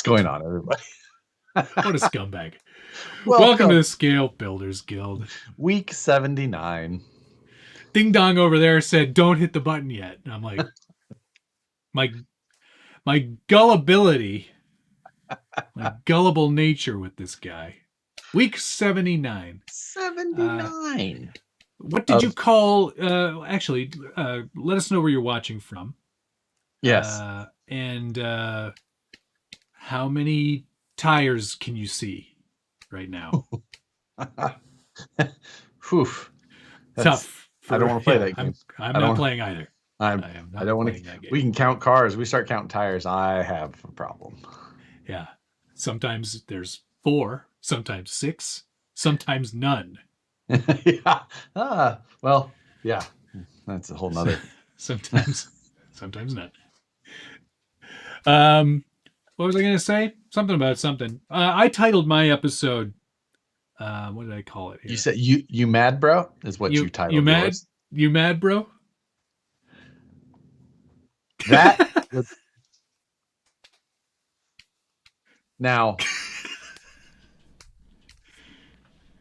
going on, everybody? What a scumbag. Welcome to the Scale Builders Guild. Week 79. Ding Dong over there said, don't hit the button yet. And I'm like, my gullibility, my gullible nature with this guy. Week 79. 79. What did you call, actually, let us know where you're watching from. Yes. And how many tires can you see right now? Oof. Tough. I don't want to play that game. I'm not playing either. I don't want to. We can count cars. We start counting tires. I have a problem. Yeah. Sometimes there's 4, sometimes 6, sometimes none. Yeah. Well, yeah. That's a whole nother. Sometimes none. What was I going to say? Something about something. I titled my episode. What did I call it here? You said you mad, bro? Is what you titled. You mad? Yours. You mad, bro? That was... Now,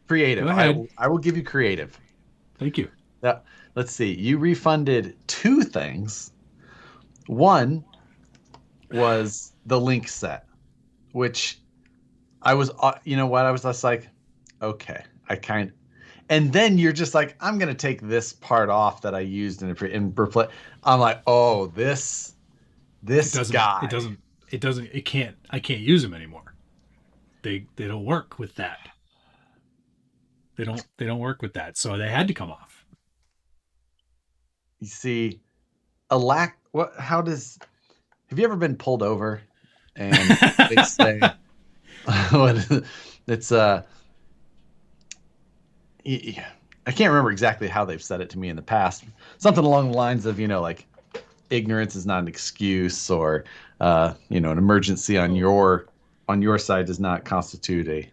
creative. Go ahead. I will give you creative. Thank you. Yeah. Let's see. You refunded 2 things. One was the link set, which I was, you know what? I was just like, okay, and then you're just like, I'm going to take this part off that I used in replace. I'm like, oh, this guy. I can't use them anymore. They don't work with that. They don't work with that. So they had to come off. You see, have you ever been pulled over and they say, it's I can't remember exactly how they've said it to me in the past. Something along the lines of, like, ignorance is not an excuse, or an emergency on your side does not constitute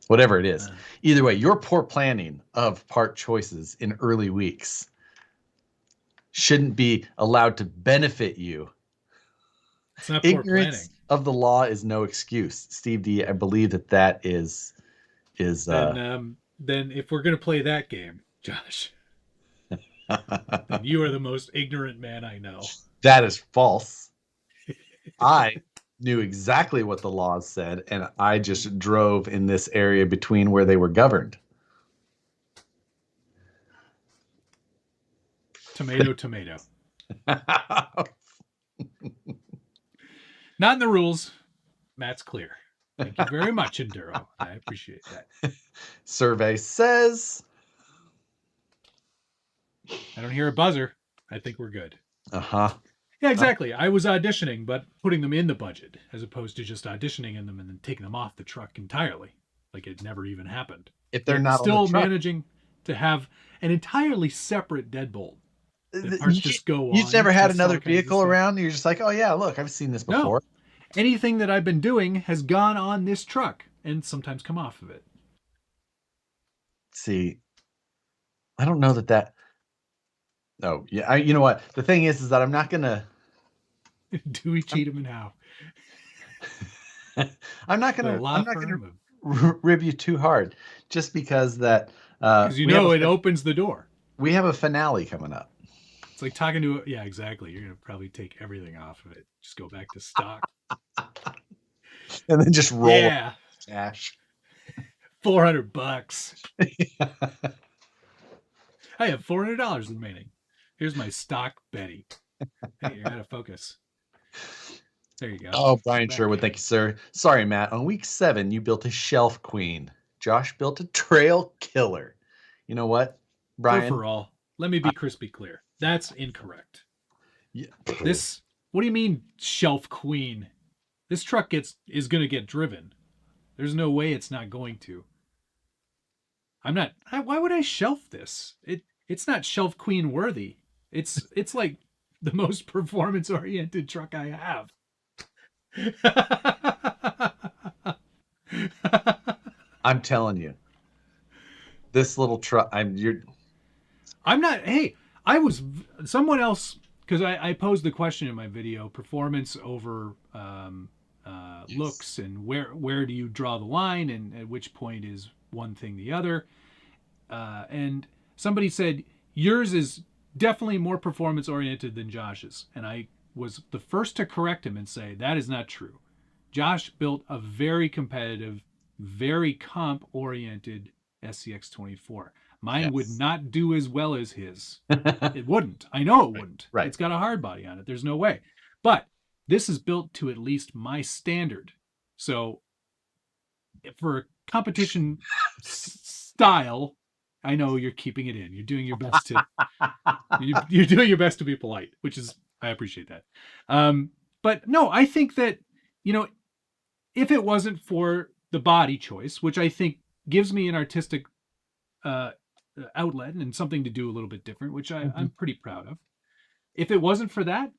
whatever it is. Either way, your poor planning of part choices in early weeks shouldn't be allowed to benefit you. It's not poor planning. Ignorance of the law is no excuse. Steve D, I believe that is then if we're going to play that game, Josh, then you are the most ignorant man I know. That is false. I knew exactly what the laws said, and I just drove in this area between where they were governed. Tomato. Not in the rules. Matt's clear. Thank you very much, Enduro. I appreciate that. Survey says. I don't hear a buzzer. I think we're good. Uh-huh. Yeah, exactly. I was auditioning, but putting them in the budget as opposed to just auditioning in them and then taking them off the truck entirely. Like it never even happened. If they're not still on the truck, managing to have an entirely separate deadbolt. The parts just go on. You've never had another vehicle around? You're just like, oh yeah, look, I've seen this before. No. Anything that I've been doing has gone on this truck and sometimes come off of it. See, I don't know that. Oh, yeah. You know what? The thing is that I'm not going to. Do we cheat him and how? I'm not going to rib you too hard just because that. Because it opens the door. We have a finale coming up. It's like talking to. Yeah, exactly. You're going to probably take everything off of it. Just go back to stock. And then just roll cash. $400. I have $400 remaining. Here's my stock Betty. Hey, you're out of focus. There you go. Oh, Brian Sherwood, thank you, sir. Sorry, Matt. On week 7, you built a shelf queen. Josh built a trail killer. You know what, Brian? Overall, let me be crispy clear. That's incorrect. Yeah. What do you mean shelf queen? This truck is going to get driven. There's no way it's not going to. Why would I shelf this? It's not shelf queen worthy. It's like the most performance oriented truck I have. I'm telling you, this little truck. Someone else, because I posed the question in my video: performance over it looks, and where do you draw the line, and at which point is one thing the other. And somebody said yours is definitely more performance oriented than Josh's, and I was the first to correct him and say that is not true. Josh built a very competitive, very comp oriented SCX24. Mine would not do as well as his. It wouldn't. I know it wouldn't. Right. It's got a hard body on it. There's no way. But this is built to at least my standard. So for competition style, I know you're keeping it in. You're doing your best to you're doing your best to be polite, which is, I appreciate that. But no, I think that, if it wasn't for the body choice, which I think gives me an artistic outlet and something to do a little bit different, which I'm pretty proud of. If it wasn't for that,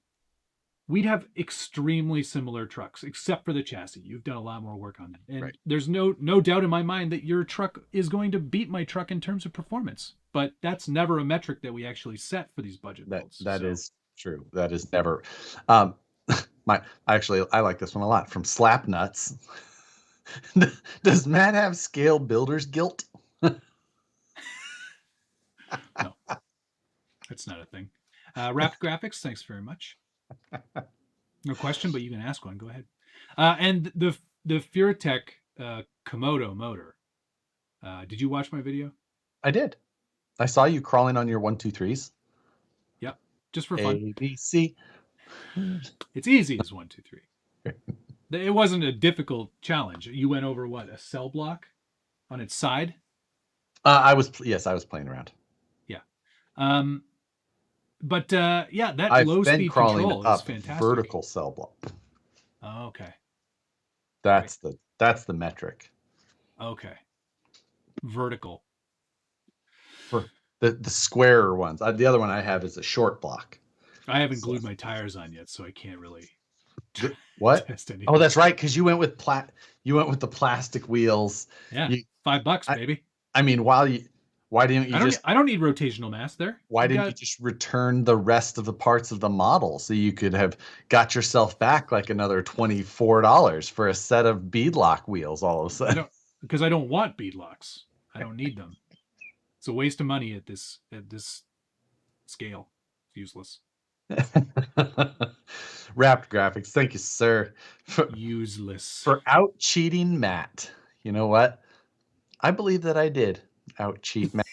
we'd have extremely similar trucks, except for the chassis. You've done a lot more work on it. And there's no doubt in my mind that your truck is going to beat my truck in terms of performance. But that's never a metric that we actually set for these budget builds. That is true. That is never. I like this one a lot. From Slap Nuts. Does Matt have scale builder's guilt? No, that's not a thing. Wrapped Graphics, thanks very much. No question, but you can ask one. Go ahead. And the Furatech Komodo motor. Did you watch my video? I did. I saw you crawling on your 1-2-3s. Yep, just for fun. A, B, C. It's easy as 1, 2, 3. It wasn't a difficult challenge. You went over what, a cell block on its side? I was playing around. Yeah. That low speed control is fantastic. Vertical cell block. Oh, okay. That's the metric. Okay. Vertical. For the squarer ones. The other one I have is a short block. I haven't glued my tires on yet, so I can't really. What? Oh, that's right, because you went with the plastic wheels. Yeah, $5, baby. I mean, why didn't you I don't need rotational mass there. Why didn't you just return the rest of the parts of the model so you could have got yourself back like another $24 for a set of beadlock wheels all of a sudden? Because I don't want beadlocks. I don't need them. It's a waste of money at this scale. It's useless. Wrapped Graphics, thank you, sir. Useless. For out cheating Matt. You know what? I believe that I did out cheat Matt.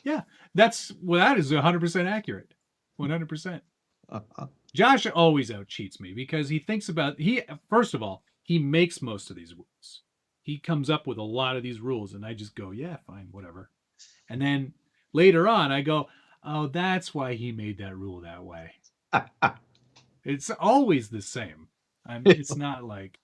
Yeah, that is 100% accurate. 100%. Josh always out cheats me because he thinks first of all, he makes most of these rules. He comes up with a lot of these rules, and I just go, yeah, fine, whatever. And then later on, I go, oh, that's why he made that rule that way. It's always the same. It's not like,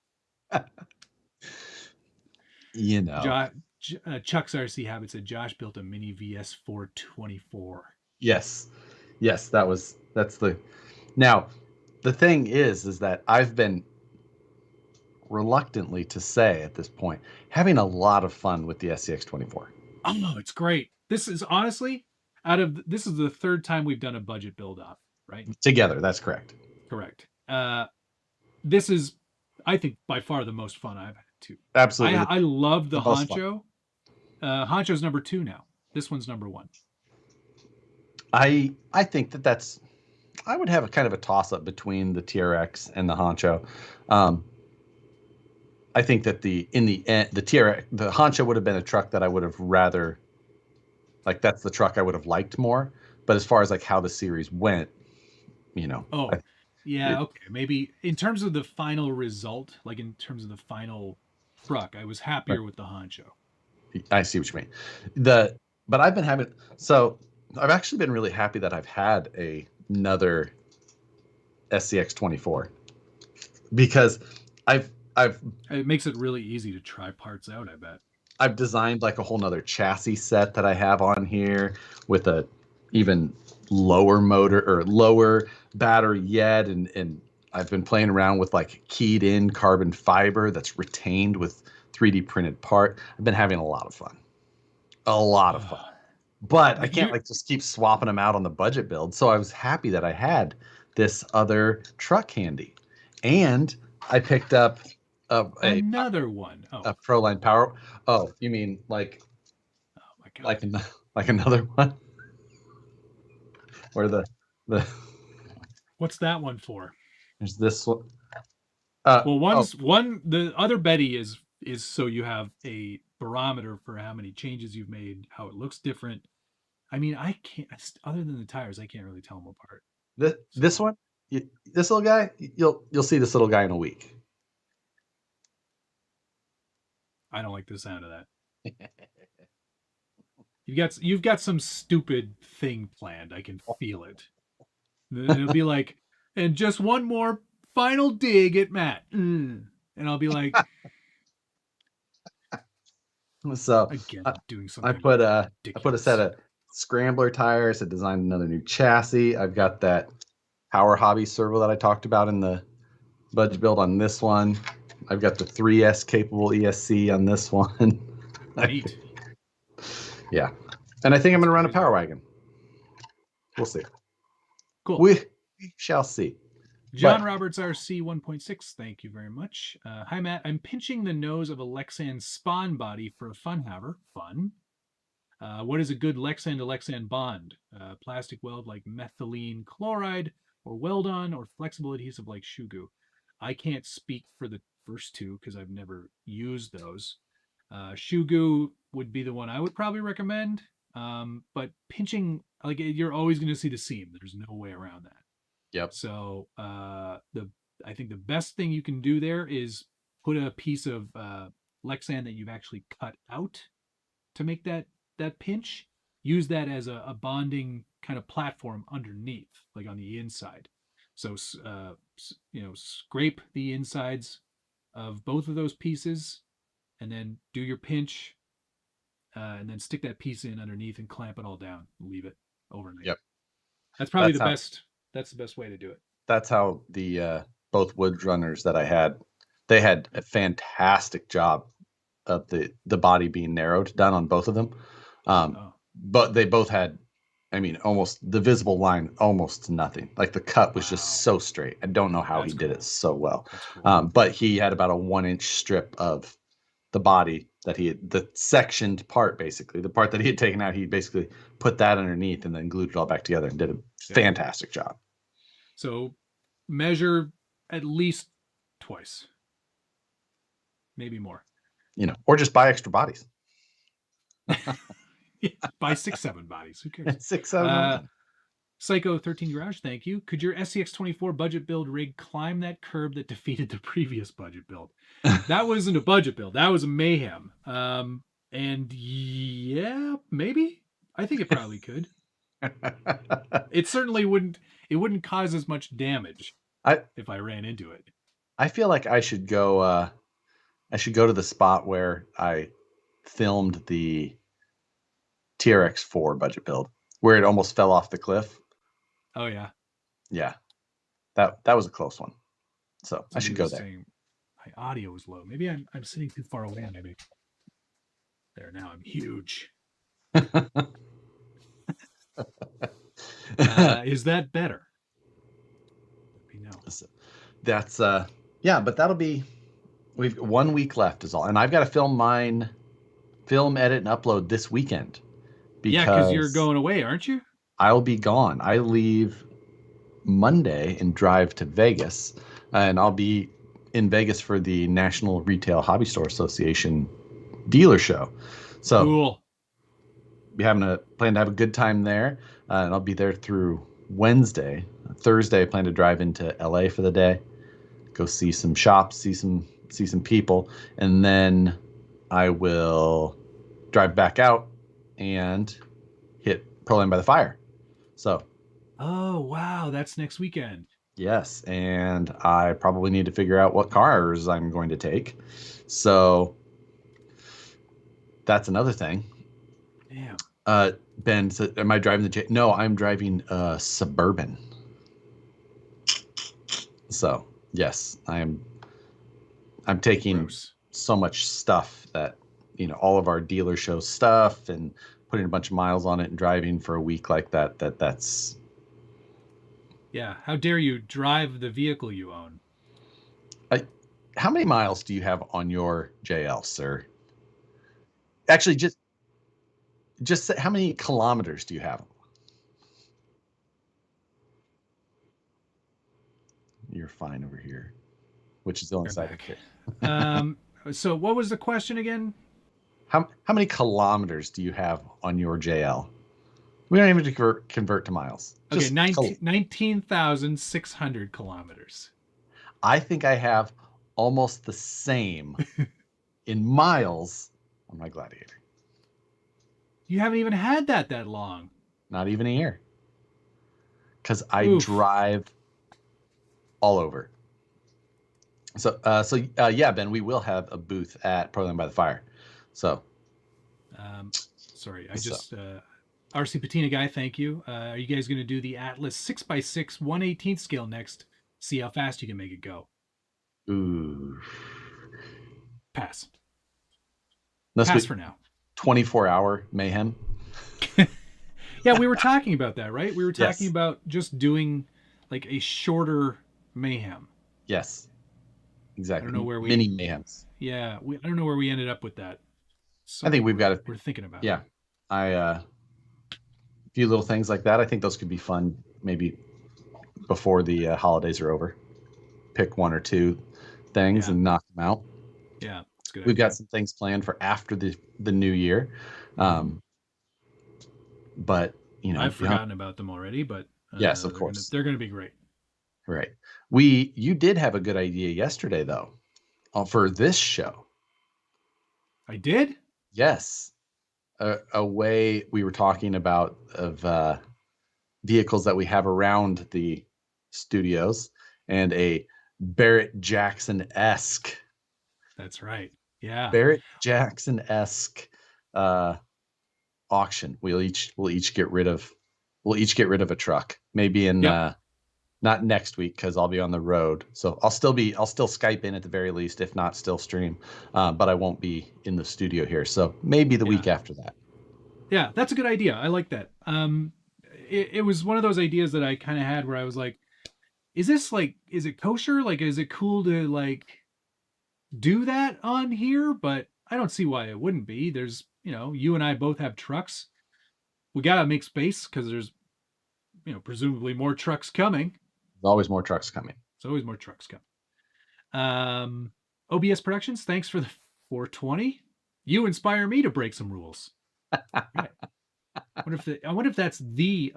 Chuck's RC Habit said Josh built a mini VS 424. Yes, that's the. Now, the thing is that I've been reluctantly to say at this point having a lot of fun with the SCX24. Oh, it's great. This is honestly this is the third time we've done a budget build off, right? Together, that's correct. Correct. This is, I think, by far the most fun I've had too. Absolutely. I love the Honcho. Honcho's number 2 now. This one's number 1. I think that's. I would have a kind of a toss up between the TRX and the Honcho. I think that in the end, the Honcho would have been a truck that I would have rather. Like that's the truck I would have liked more. But as far as like how the series went, okay, maybe in terms of the final result, like in terms of the final truck, I was happier with the Honcho. I see what you mean. But I've actually been really happy that I've had another SCX24 because it makes it really easy to try parts out, I bet. I've designed like a whole nother chassis set that I have on here with a even lower motor or lower battery yet, and I've been playing around with like keyed in carbon fiber that's retained with 3D printed part. I've been having a lot of fun. But I can't just keep swapping them out on the budget build. So I was happy that I had this other truck handy. And I picked up a Another one. Oh, Proline Power. Oh, you mean oh my God. like like another one where the What's that one for? there's this one. Well, Oh, the other Betty is so you have a barometer for how many changes you've made, how it looks different. I mean, I can't, other than the tires, I can't really tell them apart. this So one, this little guy, you'll see this little guy in a week. I don't like the sound of that. You've got some stupid thing planned. I can feel it. And it'll be like, and just one more final dig at Matt. And I'll be like, So again, I, doing I something put a ridiculous. set of scrambler tires. I designed another new chassis. I've got that Power Hobby servo that I talked about in the budget build on this one. I've got the 3S capable ESC on this one. Neat. Yeah. And I think I'm going to run a crazy. Power Wagon. We'll see. Cool. We shall see. John Roberts RC 1.6, thank you very much. Hi, Matt. I'm pinching the nose of a Lexan spawn body for a fun haver. Fun. What is a good Lexan to Lexan bond? Plastic weld like methylene chloride, or weld on, or flexible adhesive like Shugu. I can't speak for the first two because I've never used those. Shugu would be the one I would probably recommend. But pinching, like, you're always going to see the seam. There's no way around that. Yep. So I think the best thing you can do there is put a piece of Lexan that you've actually cut out to make that pinch. Use that as a bonding kind of platform underneath, like on the inside. So scrape the insides of both of those pieces, and then do your pinch, and then stick that piece in underneath and clamp it all down. And leave it overnight. Yep. That's probably the best. That's the best way to do it. That's how the both wood runners that I had, they had a fantastic job of the body being narrowed done on both of them. But they both had, I mean, almost the visible line, almost nothing. Like the cut was just so straight. I don't know how he did it so well. Cool. But he had about a 1-inch strip of the body that the sectioned part, basically the part that he had taken out. He basically put that underneath and then glued it all back together and did a fantastic job. So measure at least twice, maybe more. Or just buy extra bodies. Buy 6-7 bodies. Who cares? 6-7. Psycho 13 Garage, thank you. Could your SCX24 budget build rig climb that curb that defeated the previous budget build? That wasn't a budget build. That was a mayhem. And yeah, maybe. I think it probably could. It certainly wouldn't. It wouldn't cause as much damage if I ran into it. I feel like I should go. I should go to the spot where I filmed the TRX4 budget build, where it almost fell off the cliff. Oh yeah. Yeah, that was a close one. So I should go there. My audio is low. Maybe I'm sitting too far away. Maybe. There, now I'm huge. Is that better? Let me know. That's yeah, but that'll be, we've 1 week left is all, and I've got to film, edit, and upload this weekend. Because you're going away, aren't you? I'll be gone. I leave Monday and drive to Vegas, and I'll be in Vegas for the National Retail Hobby Store Association dealer show. So cool. Be having a plan to have a good time there, and I'll be there through Wednesday. Thursday, I plan to drive into LA for the day, go see some shops, see some people, and then I will drive back out and hit Proline by the Fire. So. Oh wow, that's next weekend. Yes, and I probably need to figure out what cars I'm going to take. So that's another thing. Damn. Ben, so am I driving the No, I'm driving a Suburban. So yes, I'm taking so much stuff that, all of our dealer show stuff, and putting a bunch of miles on it and driving for a week like that's. Yeah, how dare you drive the vehicle you own? how many miles do you have on your JL, sir? Actually, just say, how many kilometers do you have? You're fine over here, which is the only They're side of back. it. So what was the question again? How many kilometers do you have on your JL? We don't even convert to miles. Okay, Just 19,600 kilometers. I think I have almost the same in miles on my Gladiator. You haven't even had that long. Not even a year. Because I Oof. drive all over. So yeah, Ben, we will have a booth at Portland by the Fire. So, sorry, I just RC Patina guy, thank you. Are you guys going to do the Atlas 6x6 1/18 scale next? See how fast you can make it go. ooh, Pass. Pass for now. 24-hour mayhem. Yeah, we were talking about that, right? We were talking about just doing like a shorter mayhem. Yes, exactly. I don't know where mini mayhems. Yeah, I don't know where we ended up with that. I think we've got it. We're thinking about. Yeah, a few little things like that. I think those could be fun. Maybe before the holidays are over, pick one or two things and knock them out. Yeah, that's good. We've got some things planned for after the new year. But I've forgotten about them already, but yes, of course, they're going to be great. Right. You did have a good idea yesterday, though, for this show. I did? Yes. A way we were talking about of vehicles that we have around the studios, and a Barrett Jackson-esque. That's right. Yeah. Barrett Jackson-esque auction. We'll each get rid of a truck. Maybe in not next week because I'll be on the road. So I'll still Skype in at the very least, if not still stream. But I won't be in the studio here. So maybe the week after that. Yeah, that's a good idea. I like that. It was one of those ideas that I kind of had where I was like, is it kosher? Like, is it cool to like do that on here? But I don't see why it wouldn't be. There's, you and I both have trucks. We got to make space because there's, presumably more trucks coming. There's always more trucks coming. There's always more trucks coming. OBS Productions, thanks for the 420. You inspire me to break some rules. Right. I wonder if that's the.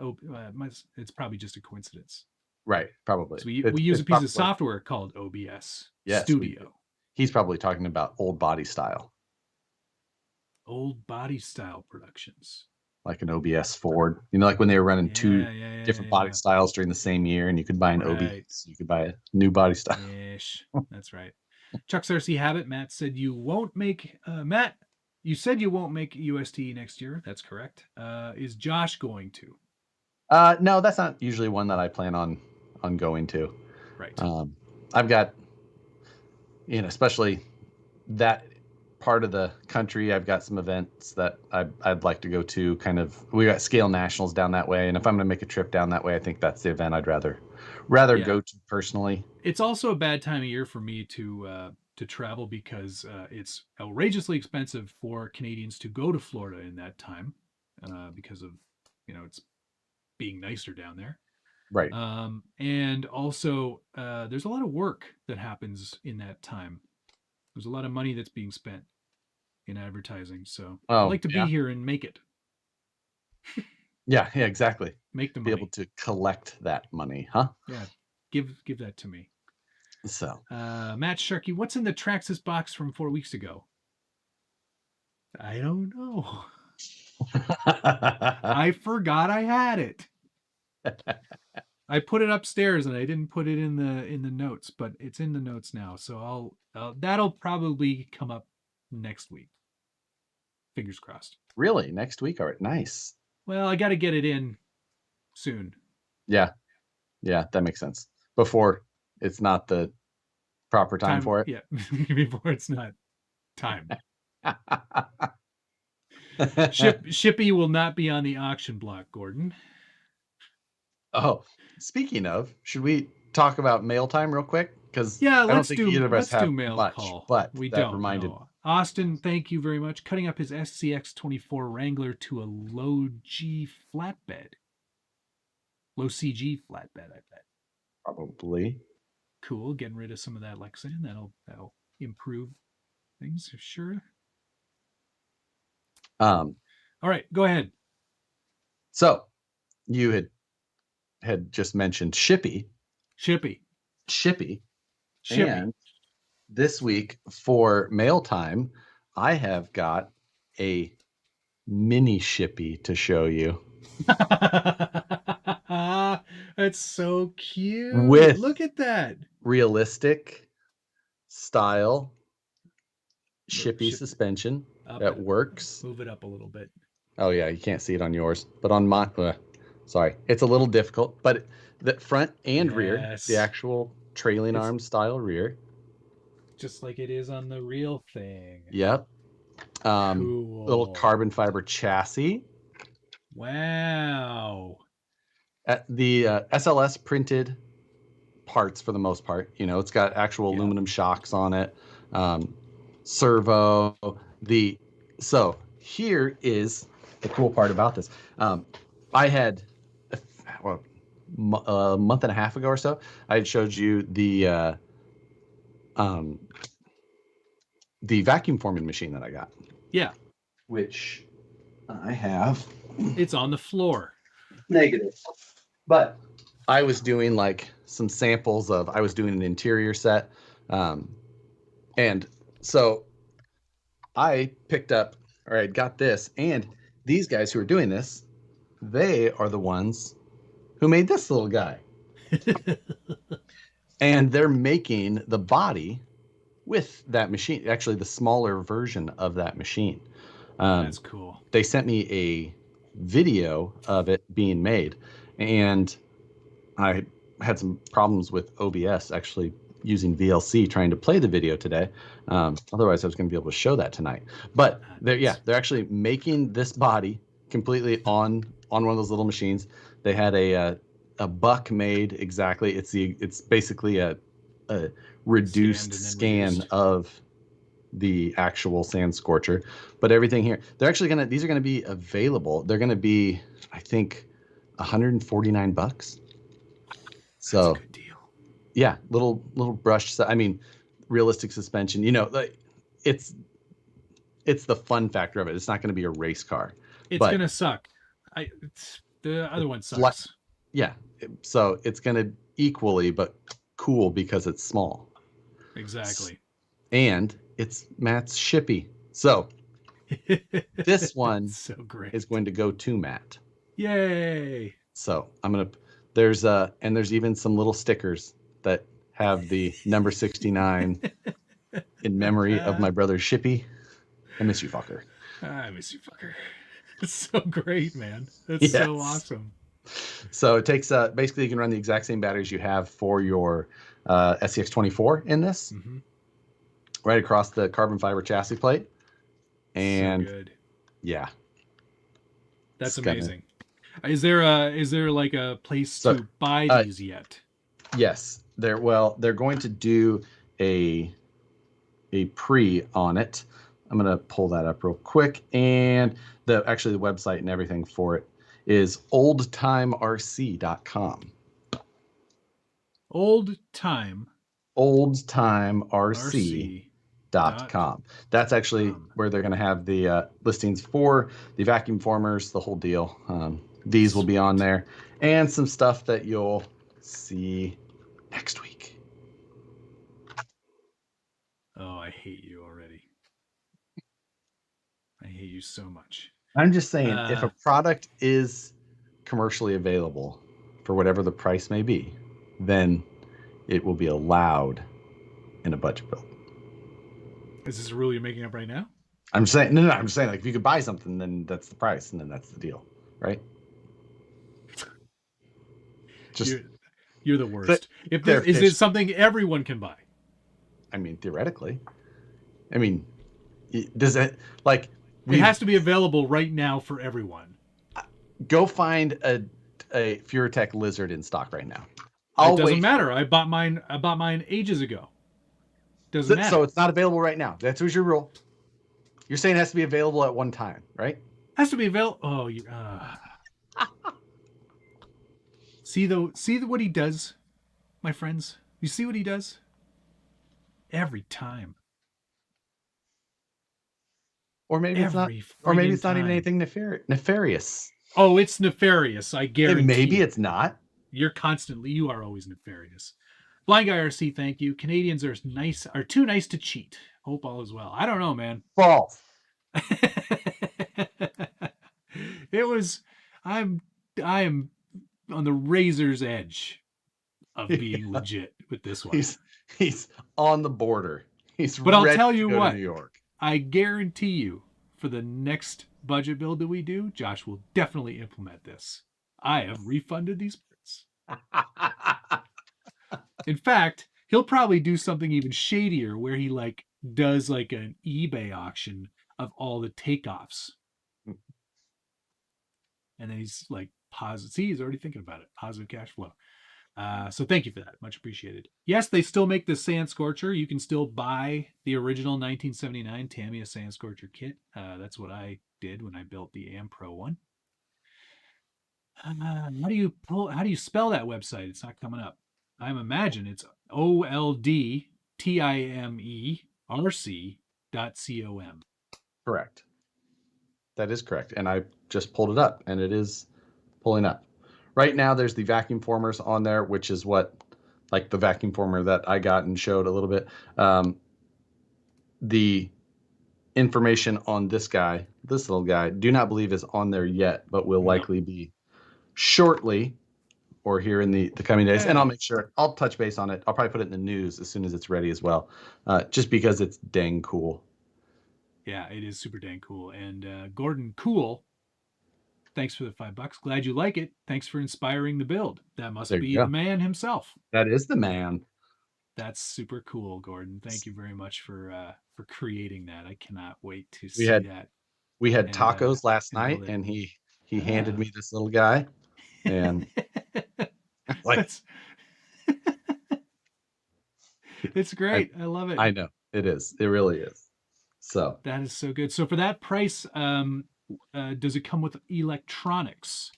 It's probably just a coincidence. Right, probably. So we use a piece of software called OBS Studio. He's probably talking about old body style. Old body style productions. Like an OBS Ford. Like when they were running two different body styles during the same year, and you could buy an OBS. You could buy a new body style. Ish. That's right. Chuck's RC Habit. Matt said you won't make. Matt, you said you won't make UST next year. That's correct. Is Josh going to? No, that's not usually one that I plan on going to. Right. I've got, especially that part of the country, I've got some events that I'd like to go to. Kind of, we got Scale Nationals down that way, and if I'm going to make a trip down that way, I think that's the event I'd rather go to personally. It's also a bad time of year for me to travel because it's outrageously expensive for Canadians to go to Florida in that time because of it's being nicer down there. Right. And also there's a lot of work that happens in that time. There's a lot of money that's being spent in advertising. So I'd like to be here and make it. Yeah, exactly. Make the money. Be able to collect that money, huh? Yeah. Give that to me. So Matt Sharkey, what's in the Traxxas box from 4 weeks ago? I don't know. I forgot I had it. I put it upstairs and I didn't put it in the notes, but it's in the notes now. So that'll probably come up next week. Fingers crossed. Really? Next week? All right. Nice. Well, I got to get it in soon. Yeah. Yeah, that makes sense. Before it's not the proper time for it. Yeah. Before it's not time. Shippy will not be on the auction block, Gordon. Oh, speaking of, should we talk about mail time real quick? because Yeah, I don't think either of us have mail much. call. But We that don't reminded. know. Austin, thank you very much. Cutting up his SCX24 Wrangler to a low G flatbed. Low CG flatbed, I bet. Probably. Cool. Getting rid of some of that Lexan. That'll improve things for sure. Um. All right, go ahead. So you had just mentioned Shippy. Shippy. And this week for mail time, I have got a mini Shippy to show you. That's so cute. With Look at that. Realistic style Shippy suspension that works. Move it up a little bit. Oh yeah, you can't see it on yours, but on my sorry, it's a little difficult, but the front and rear, the actual trailing arm style rear, just like it is on the real thing. Yep. Cool. Little carbon fiber chassis. Wow. The SLS printed parts for the most part. You know, it's got actual aluminum shocks on it. Servo. So here is the cool part about this. I had a month and a half ago or so, I had showed you the vacuum forming machine that I got. Yeah. Which I have. It's on the floor. Negative. But I was doing like some samples of, I was doing an interior set. And so I picked up, or I got this, and these guys who are doing this, they are the ones who made this little guy. And they're making the body with that machine, actually the smaller version of that machine. That's cool. They sent me a video of it being made, and I had some problems with OBS actually using VLC trying to play the video today. Otherwise I was going to be able to show that tonight. But they're actually making this body completely on one of those little machines. They had a buck made exactly. It's basically a reduced scan of the actual sand Scorcher, but everything here, these are gonna be available. They're gonna be, I think, $149. So that's a good deal. Yeah, little brush. I mean, realistic suspension. You know, like it's the fun factor of it. It's not going to be a race car. It's gonna suck. The other one sucks. Yeah, so it's gonna equally, but cool because it's small. Exactly. And it's Matt's Shippy. So this one so great. is going to go to Matt. Yay. So there's even some little stickers that have the number 69 in memory of my brother Shippy. I miss you, fucker. I miss you, fucker. It's so great, man. That's so awesome. So it takes basically you can run the exact same batteries you have for your SCX24 in this. Mm-hmm. Right across the carbon fiber chassis plate. And so good. Yeah. That's amazing. Is there like a place to buy these yet? Yes. They're going to do a pre on it. I'm going to pull that up real quick, and the website and everything for it is oldtimerc.com. oldtimerc.com. That's actually where they're going to have the listings for the vacuum formers, the whole deal. These will be on there, and some stuff that you'll see next week. Oh, I hate you already. I hate you so much. I'm just saying, if a product is commercially available for whatever the price may be, then it will be allowed in a budget build. Is this a rule you're making up right now? I'm saying, no. I'm saying, like, if you could buy something, then that's the price, and then that's the deal, right? You're the worst. Is it something everyone can buy? I mean, theoretically. I mean, does it, like... It has to be available right now for everyone. Go find a FureTech Lizard in stock right now. I'll It doesn't wait. matter. I bought mine ages ago. Doesn't matter. So it's not available right now. That's your rule. You're saying it has to be available at one time, right? Has to be available. Oh, you. See what he does, my friends. You see what he does every time. Or maybe it's not. Every Or maybe friggin' it's not even time. anything nefarious. Oh, it's nefarious. I guarantee. Maybe it's not. You are always nefarious. Blind Guy RC, thank you. Canadians are too nice to cheat. Hope all is well. I don't know, man. False. It was. I am on the razor's edge of being legit with this one. He's on the border. But I'll tell you to what. New York. I guarantee you, for the next budget build that we do, Josh will definitely implement this. I have refunded these parts. In fact, he'll probably do something even shadier where he does an eBay auction of all the takeoffs. And then he's positive. See, he's already thinking about it. Positive cash flow. So thank you for that. Much appreciated. Yes, they still make the Sand Scorcher. You can still buy the original 1979 Tamiya Sand Scorcher kit. That's what I did when I built the Am Pro one. How do you spell that website? It's not coming up. I imagine it's oldtimerc.com. Correct. That is correct. And I just pulled it up, and it is pulling up. Right now, there's the vacuum formers on there, which is what, the vacuum former that I got and showed a little bit. The information on this little guy, do not believe is on there yet, but will likely be shortly or here in the coming days. And I'll make sure, I'll touch base on it. I'll probably put it in the news as soon as it's ready as well, just because it's dang cool. Yeah, it is super dang cool. And Gordon Cool, thanks for the $5. Glad you like it. Thanks for inspiring the build. That must be the man himself. That is the man. That's super cool, Gordon. Thank you very much for creating that. I cannot wait to see that. We had tacos last night, and he handed me this little guy, and it's great. I love it. I know it is. It really is. So that is so good. So for that price, does it come with electronics?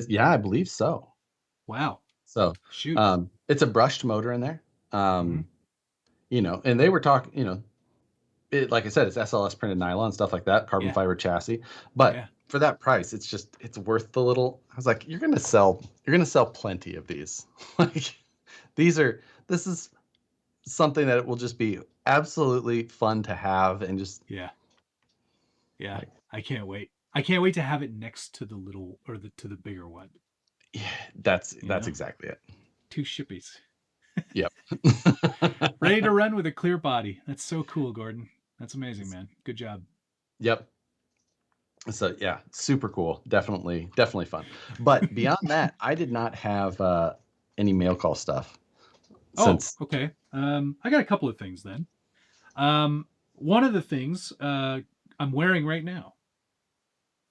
Yeah, I believe so. Wow. So shoot. It's a brushed motor in there. And they were talking, like I said, it's SLS printed nylon, stuff like that, carbon fiber chassis. But for that price, it's worth the little. I was like, you're gonna sell plenty of these. This is something that will just be absolutely fun to have, and just I can't wait. I can't wait to have it next to the little to the bigger one. Yeah, that's exactly it. 2 shippies. Yep. Ready to run with a clear body. That's so cool, Gordon. That's amazing, man. Good job. Yep. So yeah, super cool. Definitely fun. But beyond that, I did not have any mail call stuff. Okay. I got a couple of things then. One of the things I'm wearing right now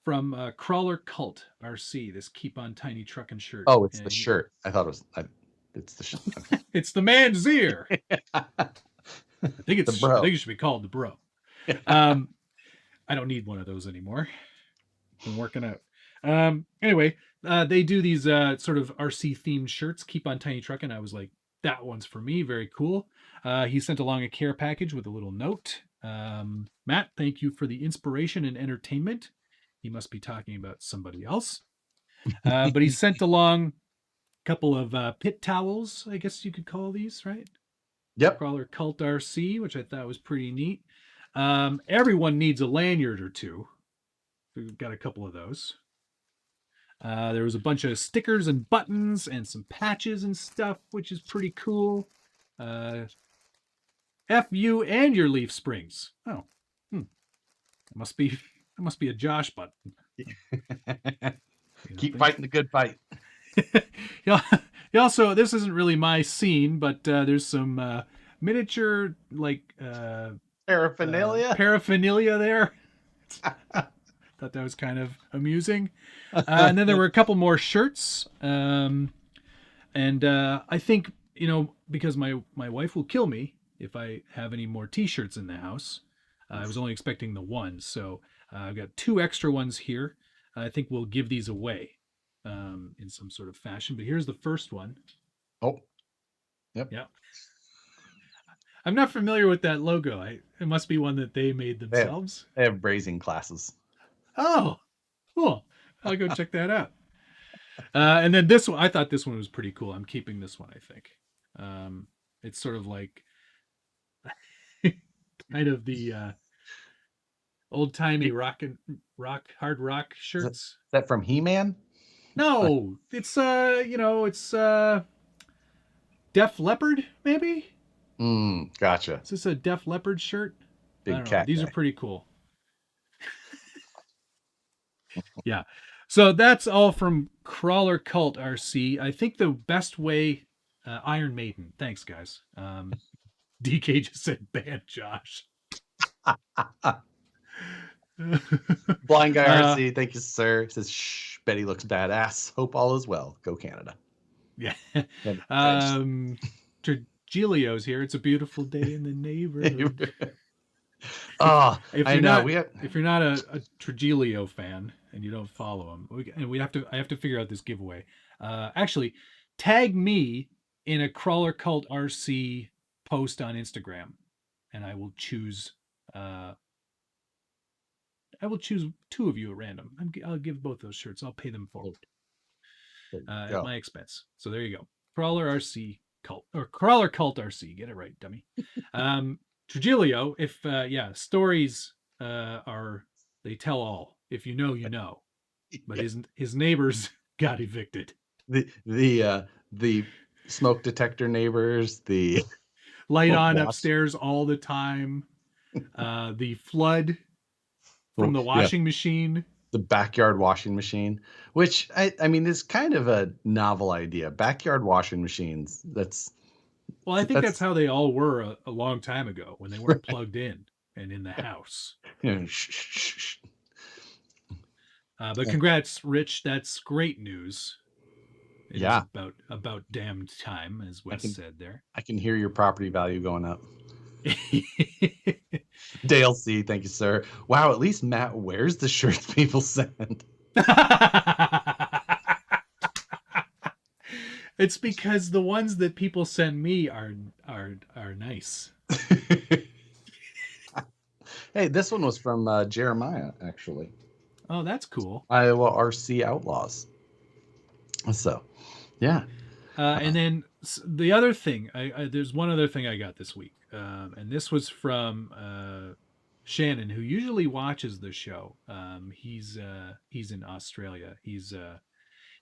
from Crawler Cult RC, this Keep on Tiny Truckin' shirt. Oh, it's the shirt. I thought it was. It's the shirt. It's the man's ear. I think it should be called the bro. I don't need one of those anymore. I'm working out. Anyway, they do these sort of RC themed shirts. Keep on Tiny Truckin'. I was like, that one's for me. Very cool. He sent along a care package with a little note. Matt, thank you for the inspiration and entertainment. He must be talking about somebody else. But he sent along a couple of pit towels, I guess you could call these, right? Yep. Crawler Cult RC, which I thought was pretty neat. Everyone needs a lanyard or two. We've got a couple of those. There was a bunch of stickers and buttons and some patches and stuff, which is pretty cool. F you and your leaf springs. Oh, it must be a Josh button. Keep fighting the good fight. He also, this isn't really my scene, but there's some miniature paraphernalia there. Thought that was kind of amusing. And then there were a couple more shirts. A And I think, because my wife will kill me if I have any more T-shirts in the house. I was only expecting the one, so I've got 2 extra ones here. I think we'll give these away in some sort of fashion. But here's the first one. Oh, yep. Yeah, I'm not familiar with that logo. It must be one that they made themselves. They have brazing classes. Oh, cool. I'll go check that out. And then this one, I thought this one was pretty cool. I'm keeping this one, I think. It's sort of like kind of the old timey hard rock shirts. Is that from He-Man? No, it's Def Leppard, maybe. Gotcha. Is this a Def Leppard shirt? Big I don't know. cat These guy. are pretty cool. Yeah. So that's all from Crawler Cult RC. I think the best way, Iron Maiden. Thanks, guys. DK just said ban Josh. Blind Guy RC, thank you, sir. Says, shh, Betty looks badass. Hope all is well. Go Canada. Yeah. Trigilio's here. It's a beautiful day in the neighborhood. Oh, I know. If you're not a Trigilio fan and you don't follow him, I have to figure out this giveaway. Actually, tag me in a Crawler Cult RC post on Instagram, and I will choose. I will choose 2 of you at random. I'll give both those shirts. I'll pay them forward at my expense. So there you go. Crawler RC Cult or Crawler Cult RC. Get it right, dummy. Trigilio, if stories they tell all. If you know, you know. But his neighbors got evicted. The smoke detector neighbors, the light on upstairs all the time, the flood from the washing machine, the backyard washing machine, which I mean is kind of a novel idea. Backyard washing machines. Well, I think that's how they all were a long time ago when they weren't plugged in and in the house. But congrats, Rich. That's great news. It is about damn time, as Wes said there. I can hear your property value going up. Dale C, thank you, sir. Wow, at least Matt wears the shirts people send. It's because the ones that people send me are nice. Hey, this one was from Jeremiah, actually. Oh, that's cool. Iowa RC Outlaws. So, yeah. And then the other thing, there's one other thing I got this week, and this was from Shannon, who usually watches the show. He's in Australia.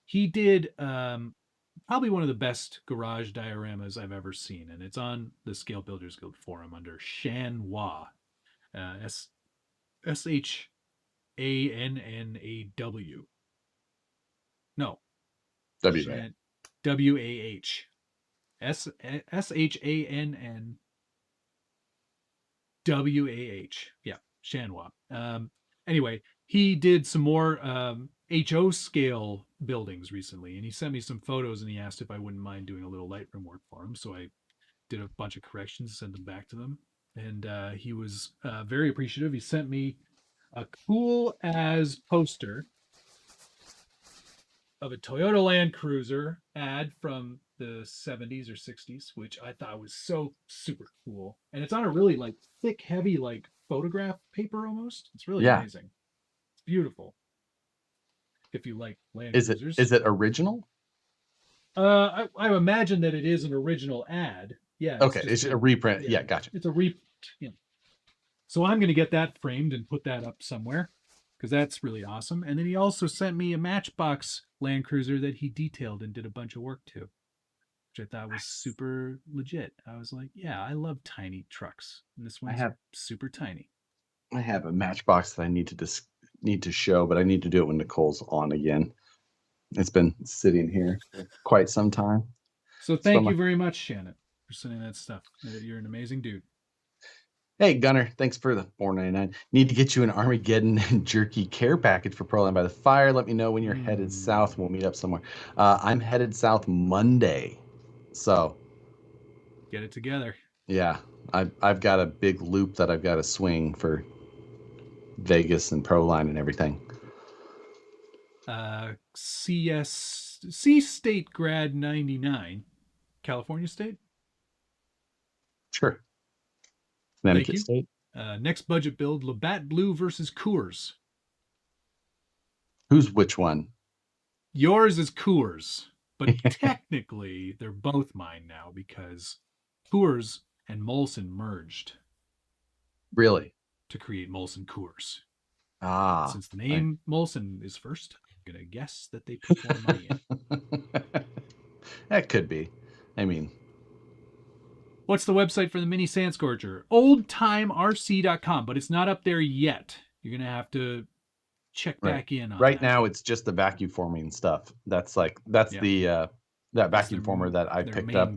He did probably one of the best garage dioramas I've ever seen, and it's on the Scale Builders Guild forum under Shanwa, SHANNAW. No, WAH. SHANNWAH. Yeah, Shanwa. Anyway, he did some more HO scale buildings recently, and he sent me some photos, and he asked if I wouldn't mind doing a little Lightroom work for him. So I did a bunch of corrections, sent them back to them, and he was very appreciative. He sent me a cool as poster of a Toyota Land Cruiser ad from the 70s or 60s, which I thought was so super cool. And it's on a really like thick, heavy, like photograph paper almost. It's really amazing. It's beautiful. If you like Land Cruisers. Is it original? I imagine that it is an original ad. Yeah. Okay, it's a reprint. Yeah, gotcha. It's a reprint. Yeah. So I'm going to get that framed and put that up somewhere because that's really awesome. And then he also sent me a Matchbox Land Cruiser that he detailed and did a bunch of work to, which I thought was super legit. I was like, yeah, I love tiny trucks. And this one's super tiny. I have a Matchbox that I need to show, but I need to do it when Nicole's on again. It's been sitting here for quite some time. So thank you very much, Shannon, for sending that stuff. You're an amazing dude. Hey, Gunner, thanks for the $4.99. Need to get you an Armageddon and Jerky care package for Proline by the Fire. Let me know when you're headed south. We'll meet up somewhere. I'm headed south Monday. So, Get it together. yeah, I've got a big loop that I've got to swing for Vegas and Proline and everything. C State grad 99. California State? Sure. Thank Connecticut you. State. Next budget build, Labatt Blue versus Coors. Who's which one? Yours is Coors, but technically they're both mine now because Coors and Molson merged. Really? To create Molson Coors. Ah. Since the name Molson is first, I'm going to guess that they put more money in. That could be. I mean, what's the website for the mini Sand Scorcher? Oldtimerc.com, but it's not up there yet. You're going to have to check back in on right that. now. It's just the vacuum forming stuff. That's the that vacuum former that I picked up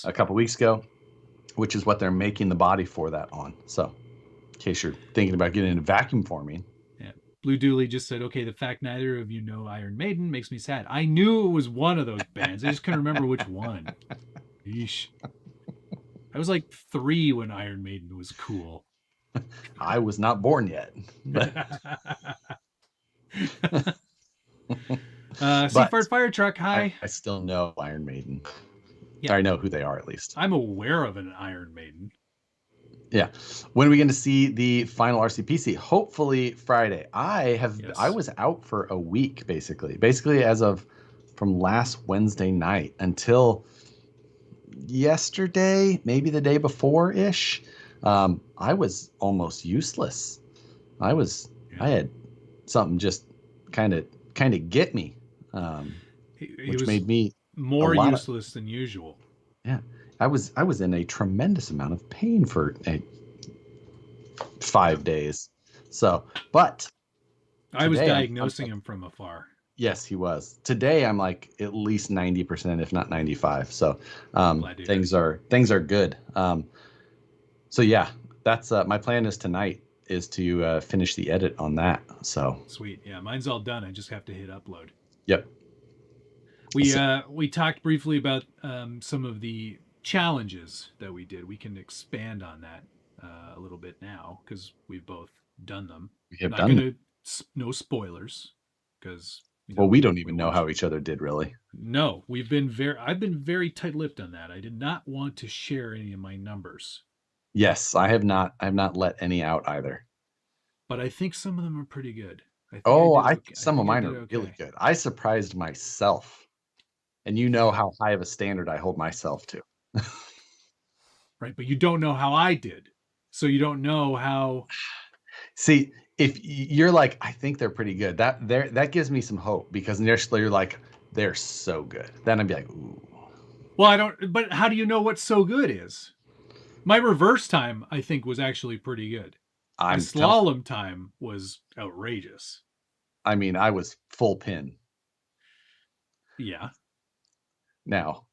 a couple weeks ago, which is what they're making the body for that on. So, in case you're thinking about getting into vacuum forming. Yeah. Blue Dooley just said, okay, the fact neither of you know Iron Maiden makes me sad. I knew it was one of those bands. I just couldn't remember which one. Yeesh. I was like 3 when Iron Maiden was cool. I was not born yet. But... Seaford Fire Truck, hi. I still know Iron Maiden. Yeah. I know who they are at least. I'm aware of an Iron Maiden. Yeah. When are we going to see the final RCPC? Hopefully Friday. I was out for a week basically as of from last Wednesday night until yesterday, maybe the day before ish. I was almost useless. I had something just kind of get me, which made me more useless than usual. Yeah. I was in a tremendous amount of pain for 5 days. So, but I was diagnosing him from afar. Yes, he was. Today I'm like at least 90%, if not 95. So things are good. So yeah, that's my plan is tonight is to finish the edit on that. So sweet. Yeah, mine's all done. I just have to hit upload. Yep. We talked briefly about some of the challenges that we did. We can expand on that a little bit now because we've both done them. No spoilers because we don't even know how each other did really. No, I've been very tight-lipped on that. I did not want to share any of my numbers. Yes, I have not let any out either. But I think some of them are pretty good. I think some of mine are really good. I surprised myself. And you know how high of a standard I hold myself to. Right, but you don't know how I did. So you don't know how. See, if you're like, I think they're pretty good, that gives me some hope because initially you're like, they're so good. Then I'd be like, ooh. Well, but how do you know what so good is? My reverse time, I think, was actually pretty good. My slalom time was outrageous. I mean, I was full pin. Yeah. Now.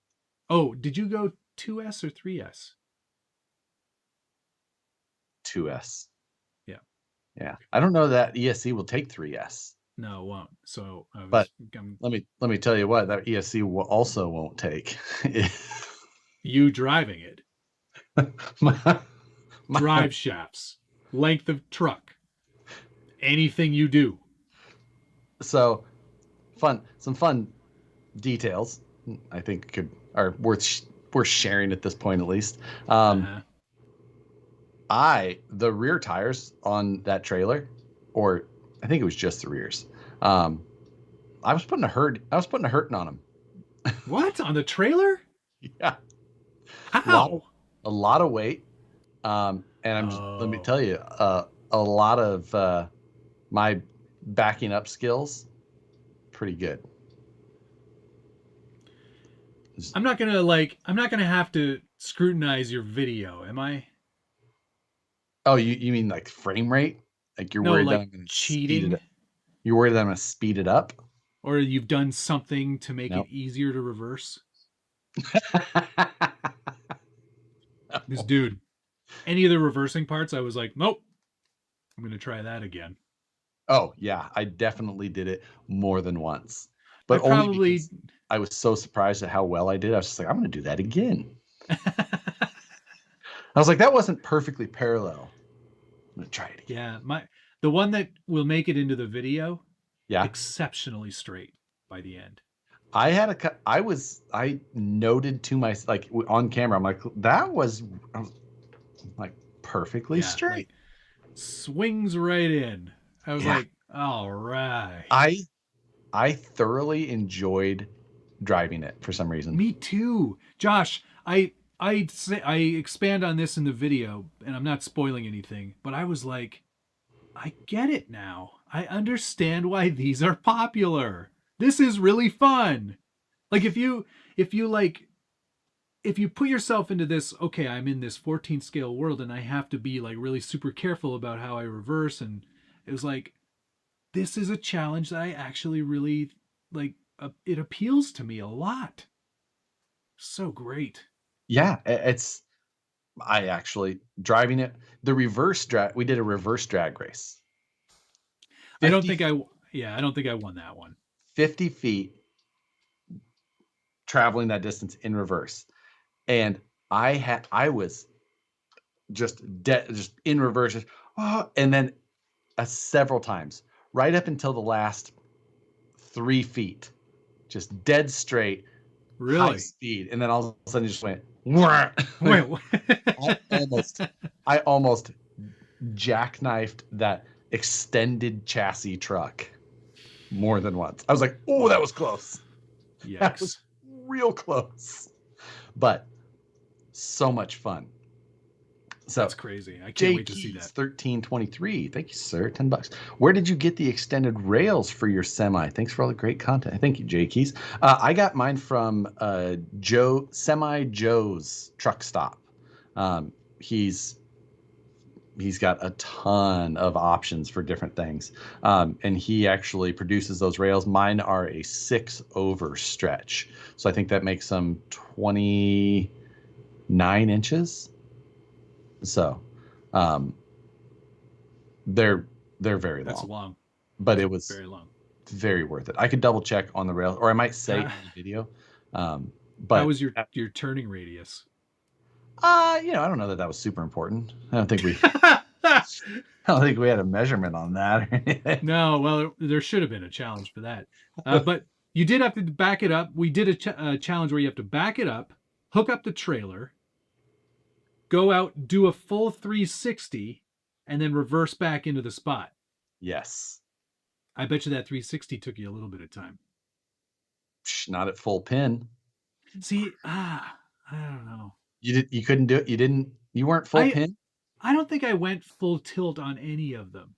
Oh, did you go 2S or 3S? 2S. Yeah. Yeah. I don't know that ESC will take 3S. No, it won't. So, let me tell you what that ESC also won't take. You driving it. Drive shafts, length of truck, anything you do. So, some fun details I think are worth sharing at this point at least. The rear tires on that trailer, or I think it was just the rears. I was putting a hurting on them. What? On the trailer? Yeah. How? A lot of weight. And let me tell you, a lot of my backing up skills, pretty good. I'm not gonna have to scrutinize your video, am I? Oh, you mean like frame rate? Like you're worried that I'm going to cheating? You're worried that I'm going to speed it up? Or you've done something to make it easier to reverse? This dude, Any of the reversing parts, I was like, nope, I'm going to try that again. Oh, yeah, I definitely did it more than once, I but only probably because I was so surprised at how well I did. I was just like, I'm going to do that again. I was like, that wasn't perfectly parallel. I'm going to try it again. yeah, the one that will make it into the video, Yeah. exceptionally straight by the end. I noted to my, like, on camera, I'm like, I was like perfectly Yeah, straight. like swings right in. I was Yeah. like, all right. I thoroughly enjoyed driving it for some reason. Me too, Josh. I expand on this in the video, and I'm not spoiling anything, but I was like, I get it now. I understand why these are popular. This is really fun. Like if you put yourself into this, okay, I'm in this 14 scale world and I have to be like really super careful about how I reverse, and it was like this is a challenge that I actually really like. It appeals to me a lot. So great. Yeah, it's I actually driving it. The reverse drag, we did a reverse drag race. I don't 50, think I yeah, I don't think I won that one. 50 feet traveling that distance in reverse. And I was just just in reverse, and then several times, right up until the last 3 feet, just dead straight, high Really? speed, and then all of a sudden it just went. Like, Wait. I almost jackknifed that extended chassis truck more than once. I was like, oh, that was close. That was Yikes. real close. But so much fun. So That's crazy. I can't J wait to see Keys that. 1323. Thank you, sir. $10. Where did you get the extended rails for your semi? Thanks for all the great content. Thank you, J Keys. I got mine from Joe's truck stop. He's got a ton of options for different things, and he actually produces those rails. Mine are a 6 over stretch, so I think that makes them 29 inches. So they're very That's long, long. but That's it was very long. very worth it. I could double check on the rail, or I might say in the video. How But was your turning radius? I don't know that that was super important. I don't think we had a measurement on that or anything. No, well, there should have been a challenge for that. But you did have to back it up. We did a challenge where you have to back it up, hook up the trailer, go out, do a full 360, and then reverse back into the spot. Yes. I bet you that 360 took you a little bit of time. Not at full pin. See, I don't know. You couldn't do it. You weren't full I pin. I don't think I went full tilt on any of them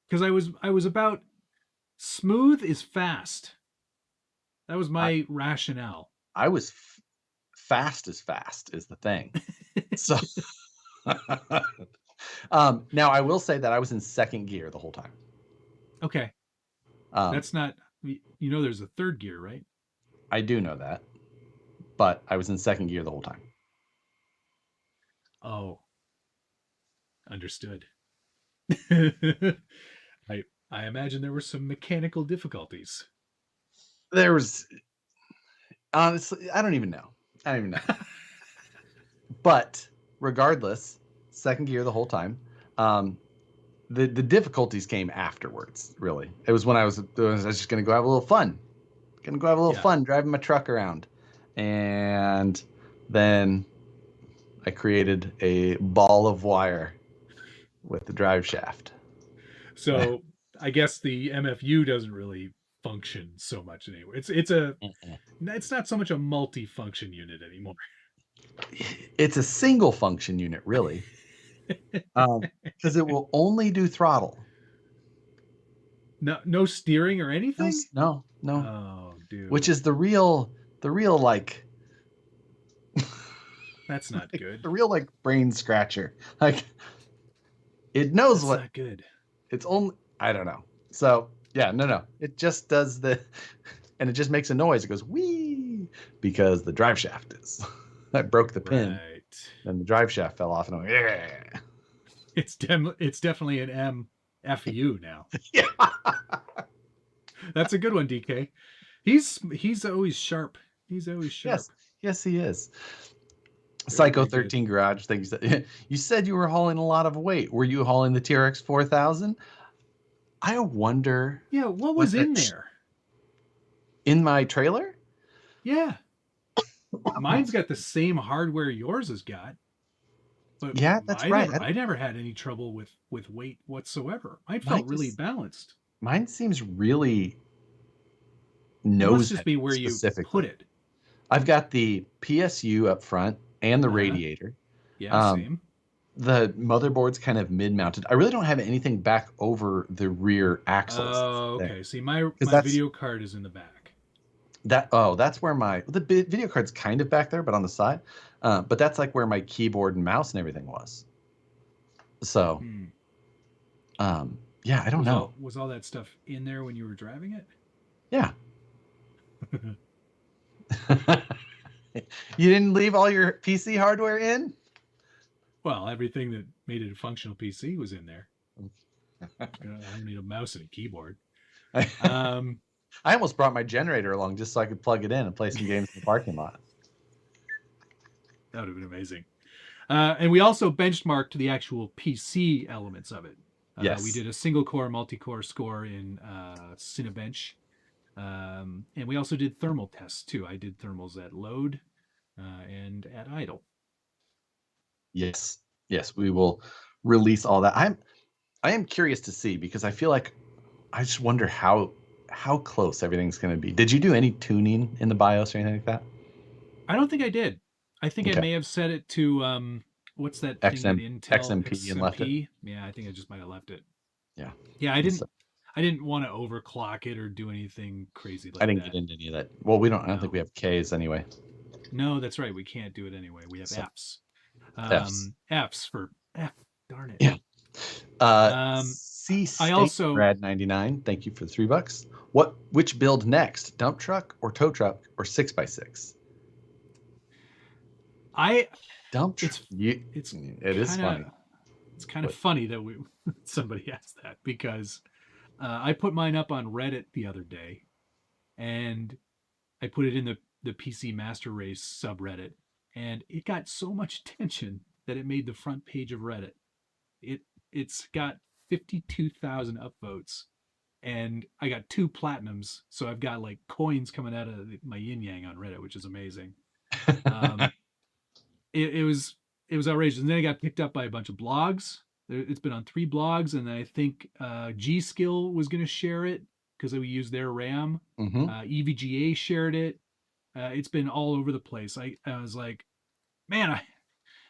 because I was about smooth is fast. That was I, my rationale. I was fast is the thing. So now I will say that I was in second gear the whole time. Okay, Um, that's not. There's a third gear, right? I do know that, but I was in second gear the whole time. Oh, understood. I imagine there were some mechanical difficulties. There was honestly, I don't even know. But regardless, second gear the whole time. The difficulties came afterwards. Really, it was when I was just going to go have a little fun. Going to go have a little fun driving my truck around, and then I created a ball of wire with the drive shaft. So I guess the MFU doesn't really function so much anymore. It's not so much a multi-function unit anymore. It's a single function unit, really, because it will only do throttle. No steering or anything. No. Oh, dude, Which is the real like that's not good. the real like brain scratcher. Like it knows That's what not good. it's only. I don't know. So yeah, no. It just does and it just makes a noise. It goes wee because the drive shaft is. I broke the pin. Right. Then the drive shaft fell off, and I'm like, yeah. It's definitely an MFU now. Yeah. That's a good one, DK. He's always sharp. He's always sharp. Yes, he is. Very, Psycho very good. 13 Garage things. You said you were hauling a lot of weight. Were you hauling the TRX 4000? I wonder. Yeah, what was in there? In my trailer? Yeah. Mine's got the same hardware yours has got. But Yeah, that's right. I never had any trouble with weight whatsoever. I Mine felt really just- balanced. Mine seems really It must nose just be where you put it. I've got the PSU up front and the Uh-huh. radiator. Yeah, same. The motherboard's kind of mid-mounted. I really don't have anything back over the rear axles. Oh, okay. See, my that's- video card is in the back. That's where the video card's kind of back there, but on the side. But that's like where my keyboard and mouse and everything was. So, yeah, I don't know. Was all that stuff in there when you were driving it? Yeah. You didn't leave all your PC hardware in? Well, everything that made it a functional PC was in there. I don't need a mouse and a keyboard. I almost brought my generator along just so I could plug it in and play some games in the parking lot. That would have been amazing. And we also benchmarked the actual PC elements of it. Yes. We did a single core, multi-core score in Cinebench. And we also did thermal tests too. I did thermals at load and at idle. Yes. We will release all that. I am curious to see, because I feel like I just wonder how close everything's going to be. Did you do any tuning in the BIOS or anything like that? I don't think I did. I think I may have set it to what's that thing that Intel XMP and left it. Yeah, I think I just might have left it. Yeah. Yeah, I didn't want to overclock it or do anything crazy like that. I didn't get into any of that. Well, I don't think we have Ks anyway. No, that's right. We can't do it anyway. We have Fs. Fs for F. Darn it. Yeah. I also Brad 99. Thank you for the $3. Which build next? Dump truck or tow truck or 6x6? Dump truck. It is funny. It's kind of funny that somebody asked that, because I put mine up on Reddit the other day, and I put it in the PC Master Race subreddit, and it got so much attention that it made the front page of Reddit. It's got 52,000 upvotes, and I got 2 platinums, so I've got like coins coming out of my yin yang on Reddit, which is amazing. It was outrageous, and then it got picked up by a bunch of blogs. It's been on 3 blogs, and I think G Skill was going to share it because we used their RAM. EVGA shared it. It's been all over the place. I was like, man,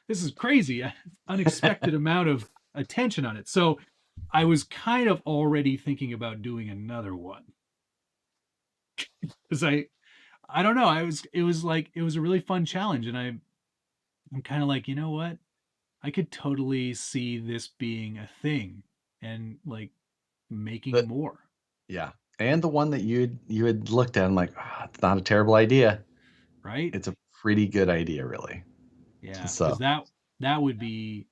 this is crazy. Unexpected amount of attention on it. So I was kind of already thinking about doing another one, because I don't know. It was a really fun challenge, and I'm kind of like, you know what? I could totally see this being a thing and like making more. Yeah. And the one that you had looked at, I'm like, it's not a terrible idea. Right? It's a pretty good idea, really. Yeah. Because that would be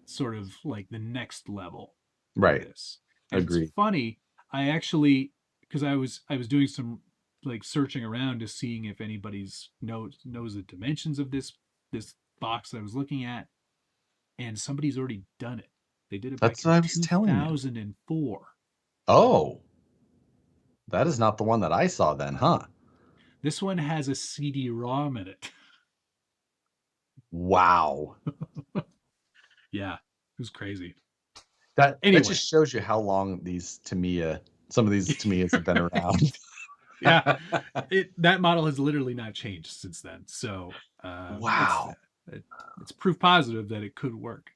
sort of like the next level. Right. This. Agreed. It's funny. I actually, because I was doing some like searching around to seeing if anybody's knows the dimensions of this box that I was looking at, and somebody's already done it. They did it back in 2004. Oh, that is not the one that I saw then, huh? This one has a CD-ROM in it. Wow. Yeah, it was crazy. That just shows you how long some of these Tamiyas have been around. Yeah, that model has literally not changed since then. So wow, it's proof positive that it could work.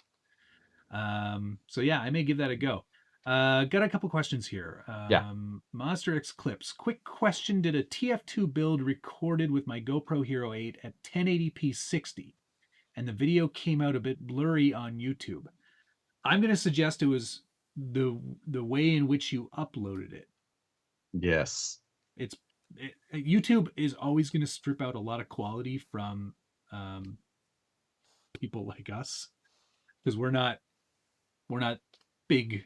So yeah, I may give that a go. Got a couple questions here. Monster X Clips. Quick question: did a TF2 build recorded with my GoPro Hero 8 at 1080p 60, and the video came out a bit blurry on YouTube? I'm going to suggest it was the way in which you uploaded it. Yes. YouTube is always going to strip out a lot of quality from people like us, because we're not big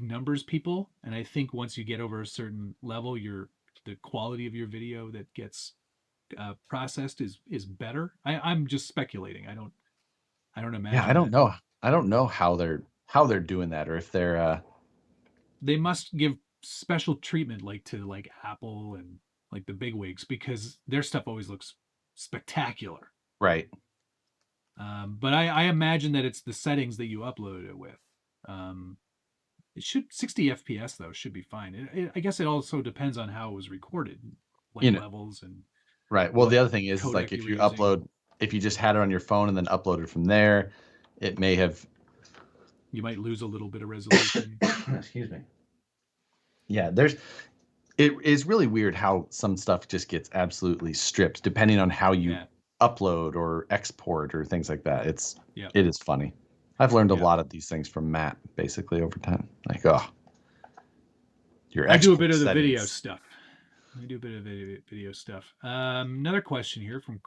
numbers people. And I think once you get over a certain level, the quality of your video that gets processed is better. I'm just speculating. I don't Yeah, I imagine don't that. know. I don't know how they're doing that, or if they're They must give special treatment like to like Apple and like the big wigs, because their stuff always looks spectacular. right. But I imagine that it's the settings that you uploaded it with. Um, it should 60 FPS though should be fine. I guess it also depends on how it was recorded, You light know, levels and right. Well, the what other thing is codec like you if were you using. upload, if you just had it on your phone and then uploaded from there, it may have. You might lose a little bit of resolution. Excuse me. Yeah, it is really weird how some stuff just gets absolutely stripped depending on how you Yeah, upload or export or things like that. yeah, It is funny. I've learned a yeah. lot of these things from Matt basically over time. Like, oh, your I do a bit export of the video settings. stuff. I do a bit of video stuff. Another question here from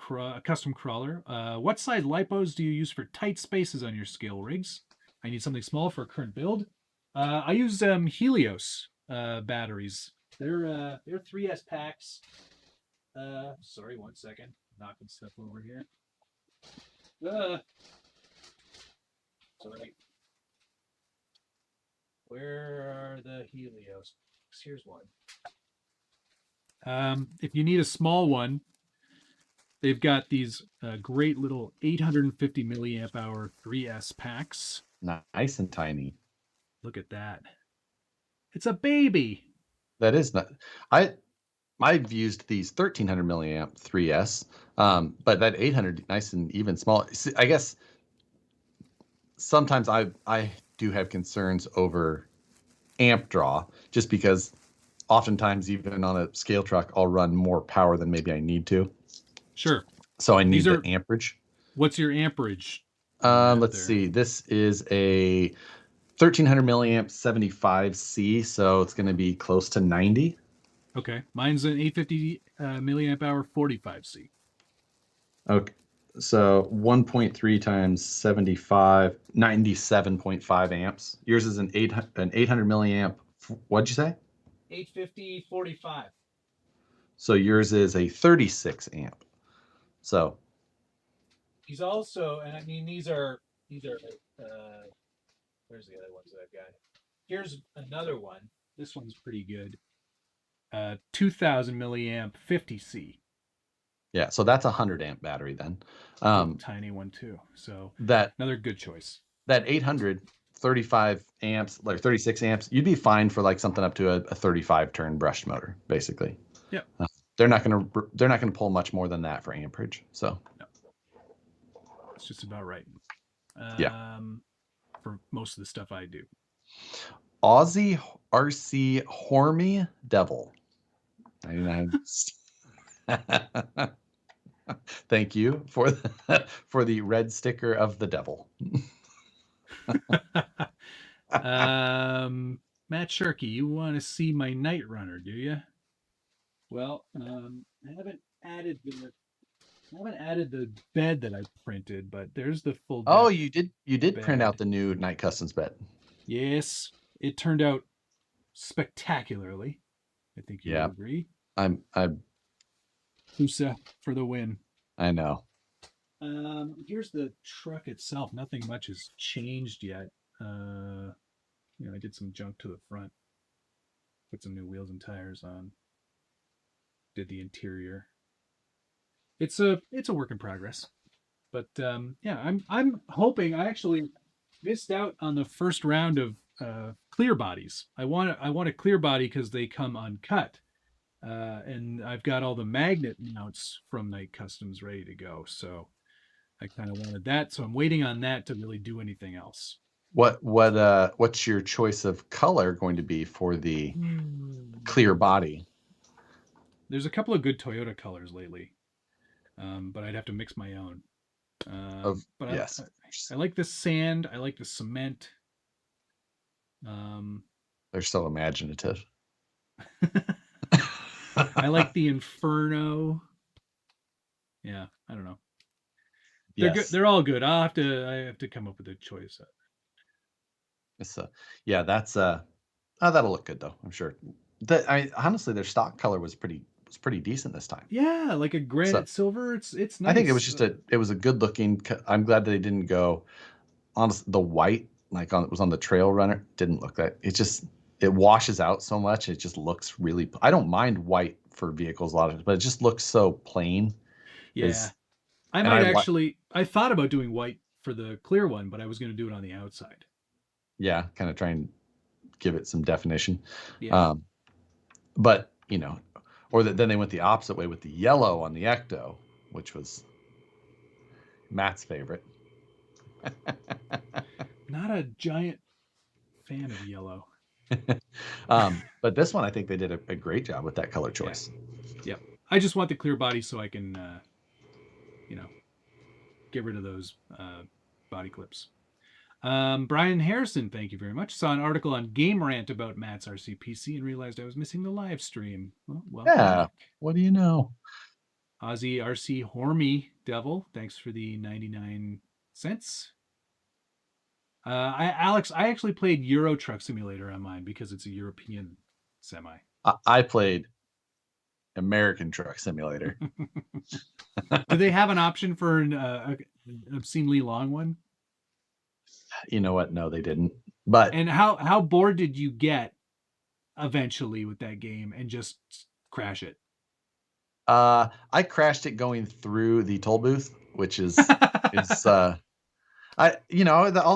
Custom Crawler. What size lipos do you use for tight spaces on your scale rigs? I need something small for a current build. I use Helios batteries. They're 3S packs. Sorry, 1 second. Knocking stuff over here. Uh, sorry. Where are the Helios? Here's one. If you need a small one, they've got these great little 850 milliamp hour 3S packs. Nice and tiny. Look at that. It's a baby. That is not. I I've used these 1300 milliamp 3S, but that 800 nice and even small. I guess sometimes I do have concerns over amp draw, just because oftentimes even on a scale truck I'll run more power than maybe I need to, Sure. so I need These the are, amperage. what's your amperage on that Let's there? see. This is a 1300 milliamp 75C, so it's going to be close to 90. Okay. Mine's an 850 milliamp hour 45C. Okay. So 1.3 times 75, 97.5 amps. Yours is an 800 milliamp. What'd you say? 850 45. So yours is a 36 amp. So He's also, and I mean, these are, where's the other ones that I've got? Here's another one. This one's pretty good. 2000 milliamp 50C. yeah, so that's a 100 amp battery then. It's a little tiny one too. So That another good choice. that 800 35 amps, like 36 amps, you'd be fine for like something up to a 35 turn brushed motor, basically. Yep. They're not gonna pull much more than that for amperage. So No, it's just about right. yeah. For most of the stuff I do. Aussie RC Hormy Devil. 99. Thank you for the red sticker of the devil. Matt Sharkey, you want to see my Night Runner, do you? Well, I haven't added the bed that I printed, but there's the full Oh, depth you did print bed. out the new Night Customs bed. Yes, it turned out spectacularly. I think you Yeah, will agree. I'm Husa for the win. I know. Here's the truck itself. Nothing much has changed yet. I did some junk to the front. Put some new wheels and tires on. Did the interior. It's a work in progress. But yeah, I'm hoping. I actually missed out on the first round of clear bodies. I want a clear body because they come uncut, and I've got all the magnet mounts from Night Customs ready to go. So I kind of wanted that. So I'm waiting on that to really do anything else. What's your choice of color going to be for the clear body? There's a couple of good Toyota colors lately, but I'd have to mix my own. Of But yes. I like the sand. I like the cement. Um, They're so imaginative. I like the Inferno. Yeah, I don't know. They're good. Yes. They're all good. I have to come up with a choice. So yeah, that's that'll look good though, I'm sure. Honestly, their stock color was pretty decent this time. Yeah, like a So granite silver. It's I think nice. it was a good looking. I'm glad that they didn't go on the white like on it was on the Trail Runner. Didn't look that. It washes out so much. It just looks really. I don't mind white for vehicles a lot of it, but it just looks so plain. Yeah, Is I and might actually. I thought about doing white for the clear one, but I was going to do it on the outside. yeah, kind of try and give it some definition. Yeah. Um, but then they went the opposite way with the yellow on the Ecto, which was Matt's favorite. Not a giant fan of yellow. But this one, I think they did a great job with that color choice. Yeah. Yep. I just want the clear body so I can, get rid of those body clips. Brian Harrison, thank you very much. Saw an article on Game Rant about Matt's RCPC and realized I was missing the live stream. Well, welcome back. What do you know? Aussie RC Hormy Devil, thanks for the 99 cents. Alex, I actually played Euro Truck Simulator on mine because it's a European semi. I played American Truck Simulator. Do they have an option for an obscenely long one? You know what? No, they didn't. But and how bored did you get eventually with that game and just crash it? I crashed it going through the toll booth, which is all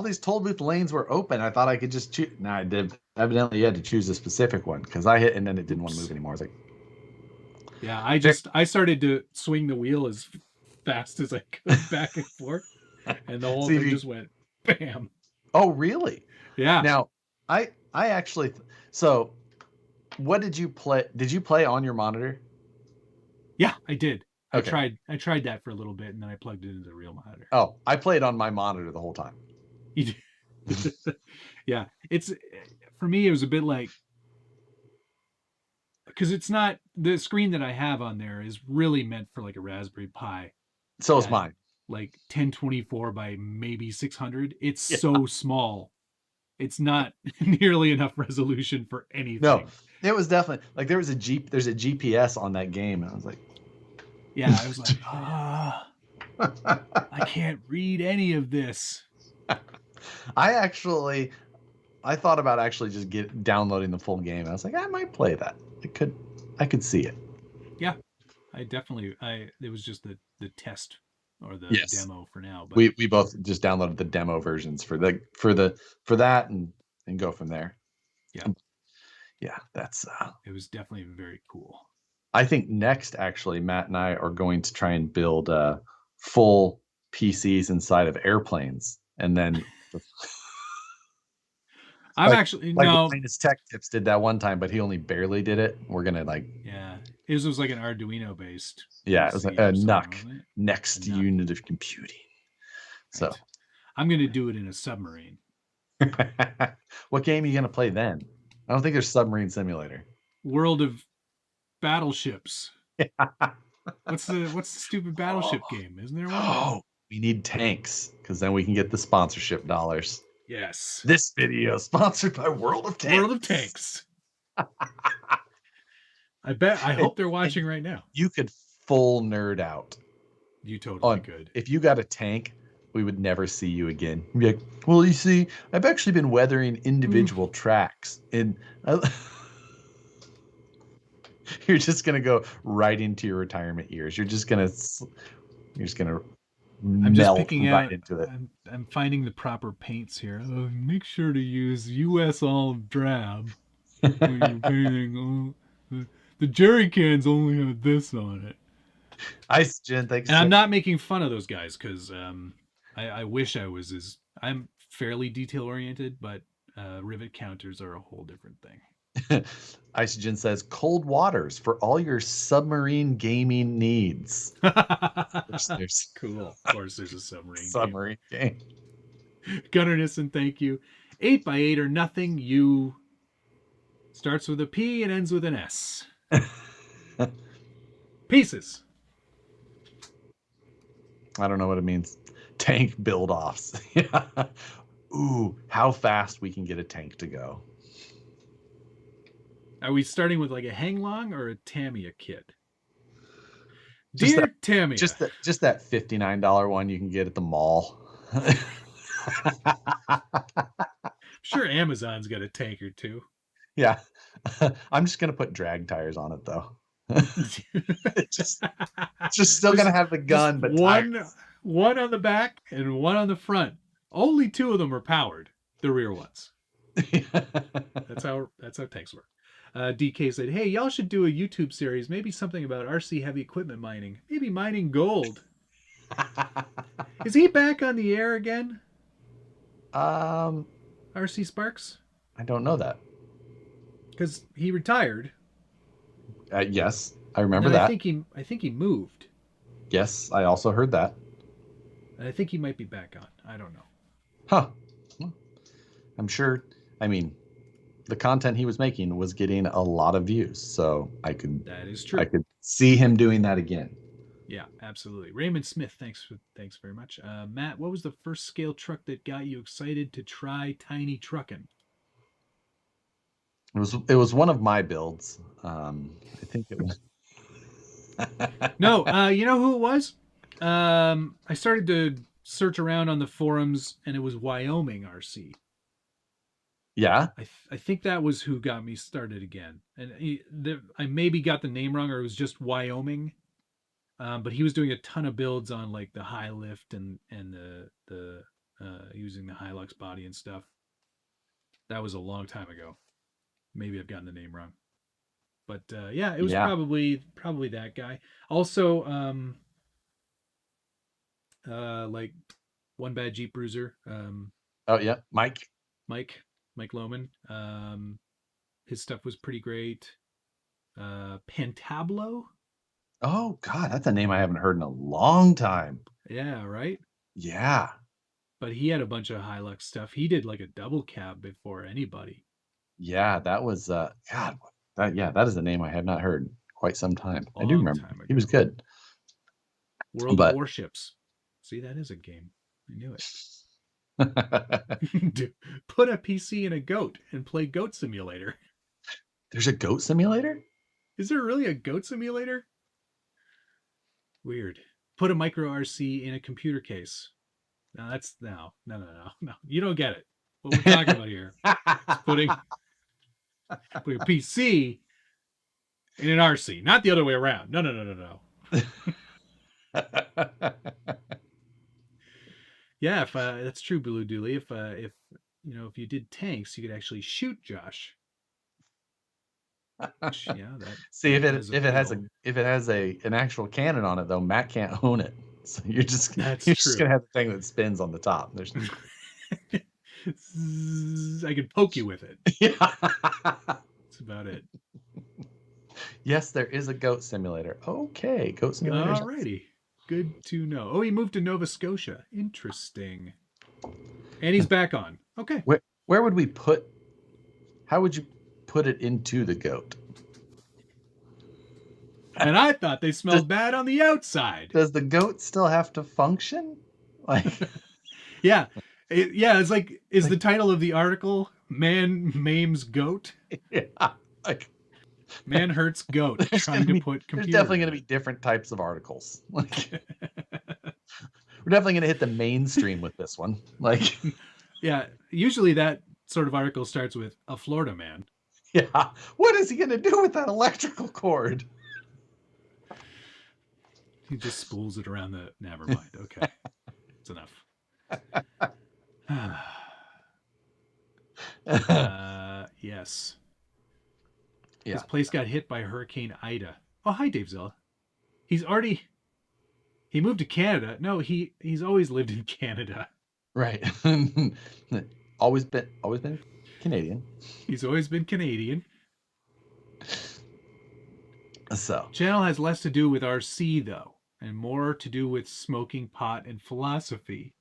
these toll booth lanes were open. I thought I could just choose. No, I did. Evidently, you had to choose a specific one because I hit and then it didn't want to move anymore. I was like, yeah, I started to swing the wheel as fast as I could back and forth, and the whole thing just went bam. Oh, really? Yeah. Now, I actually. So, what did you play? Did you play on your monitor? Yeah, I did. Okay. I tried that for a little bit, and then I plugged it into the real monitor. Oh, I played on my monitor the whole time. You did. Yeah, it's for me. It was a bit like because it's not the screen that I have on there is really meant for like a Raspberry Pi. So is mine. Like 1024 by maybe 600. It's so small. It's not nearly enough resolution for anything. No, it was definitely like there's a GPS on that game. And I was like, yeah, I was like, I can't read any of this. I thought about actually just downloading the full game. I was like, I might play that. I could see it. Yeah, it was just the test or the demo for now. But we both just downloaded the demo versions for that and go from there. Yeah, that's it was definitely very cool. I think next, actually, Matt and I are going to try and build full PCs inside of airplanes, and then I'm actually no. Linus Tech Tips did that one time, but he only barely did it. We're gonna it was like an Arduino based. Yeah, it was a NUC, next unit of computing. Right. So I'm gonna do it in a submarine. What game are you gonna play then? I don't think there's Submarine Simulator. World of Battleships. What's the stupid battleship game? Isn't there one? Oh, we need tanks because then we can get the sponsorship dollars. Yes. This video is sponsored by World of Tanks. World of Tanks. I hope they're watching right now. You could full nerd out. You totally could. If you got a tank, we would never see you again. You'd be like, well, you see, I've actually been weathering individual tracks. And you're just going to go right into your retirement years. You're just going to melt right into it. I'm finding the proper paints here. Make sure to use U.S. olive drab when you're painting. The jerry cans only have this on it. Ice Jen, thanks. And I'm not making fun of those guys because I wish I was I'm fairly detail oriented, but rivet counters are a whole different thing. Isogen says cold waters for all your submarine gaming needs. There's cool. Of course, there's a submarine game. Gunnar Nissen, thank you. 8x8 or nothing. You starts with a P and ends with an S. Pieces. I don't know what it means. Tank build offs. Yeah. Ooh, how fast we can get a tank to go. Are we starting with like a hang long or a Tamiya kit? Just Dear Tamiya. just that $59 one you can get at the mall. Sure, Amazon's got a tank or two. Yeah. I'm just gonna put drag tires on it though. It's just still gonna have the gun, but one on the back and one on the front. Only two of them are powered. The rear ones. That's how tanks work. DK said, "Hey, y'all should do a YouTube series. Maybe something about RC heavy equipment mining. Maybe mining gold." Is he back on the air again? RC Sparks? I don't know that. Because he retired. Yes, I remember that. I think he moved. Yes, I also heard that. And I think he might be back on. I don't know. Huh. I'm sure. I mean, the content he was making was getting a lot of views, so That is true. I could see him doing that again. Yeah, absolutely. Raymond Smith, thanks very much. Matt, what was the first scale truck that got you excited to try tiny trucking? It was one of my builds. I think it was. No, you know who it was? I started to search around on the forums, and it was Wyoming RC. Yeah. I think that was who got me started again. And I maybe got the name wrong, or it was just Wyoming. But he was doing a ton of builds on like the high lift and the using the Hilux body and stuff. That was a long time ago. Maybe I've gotten the name wrong. But yeah, it was probably that guy. Also, like One Bad Jeep Bruiser. Oh yeah, Mike Lohman. His stuff was pretty great. Pantablo. Oh God, that's a name I haven't heard in a long time. Yeah, right. Yeah. But he had a bunch of Hilux stuff. He did like a double cab before anybody. Yeah, that was God. That is a name I have not heard in quite some time. I do remember he was good. World of Warships. See, that is a game. I knew it. Put a PC in a goat and play Goat Simulator. There's a goat simulator? Is there really a goat simulator? Weird. Put a micro RC in a computer case. No, that's no. You don't get it. What we're talking about here is putting a PC in an RC, not the other way around. No. Yeah, if that's true, Blue Dooley. If if you did tanks, you could actually shoot Josh. Yeah, that. See, if it has an actual cannon on it, though, Matt can't own it. So you're just gonna have the thing that spins on the top. There's I could poke you with it. Yeah. That's about it. Yes, there is a goat simulator. Okay, goat simulator. Alrighty. Good to know. Oh, he moved to Nova Scotia. Interesting. And he's back on. Okay. Where would we put? How would you put it into the goat? And I thought they smelled bad on the outside. Does the goat still have to function? Like, yeah, it's like the title of the article "Man Maims Goat"? Yeah, like man hurts goat trying to put computer. There's definitely going to be different types of articles. Like, we're definitely going to hit the mainstream with this one. Like, yeah, usually that sort of article starts with a Florida man. Yeah, what is he going to do with that electrical cord? He just spools it around the. Never mind. Okay, it's enough. Yes. Yeah. His place got hit by Hurricane Ida. Oh, hi, Dave Zilla. He moved to Canada. No, he's always lived in Canada. Right. always been Canadian. He's always been Canadian. So channel has less to do with RC though, and more to do with smoking pot and philosophy.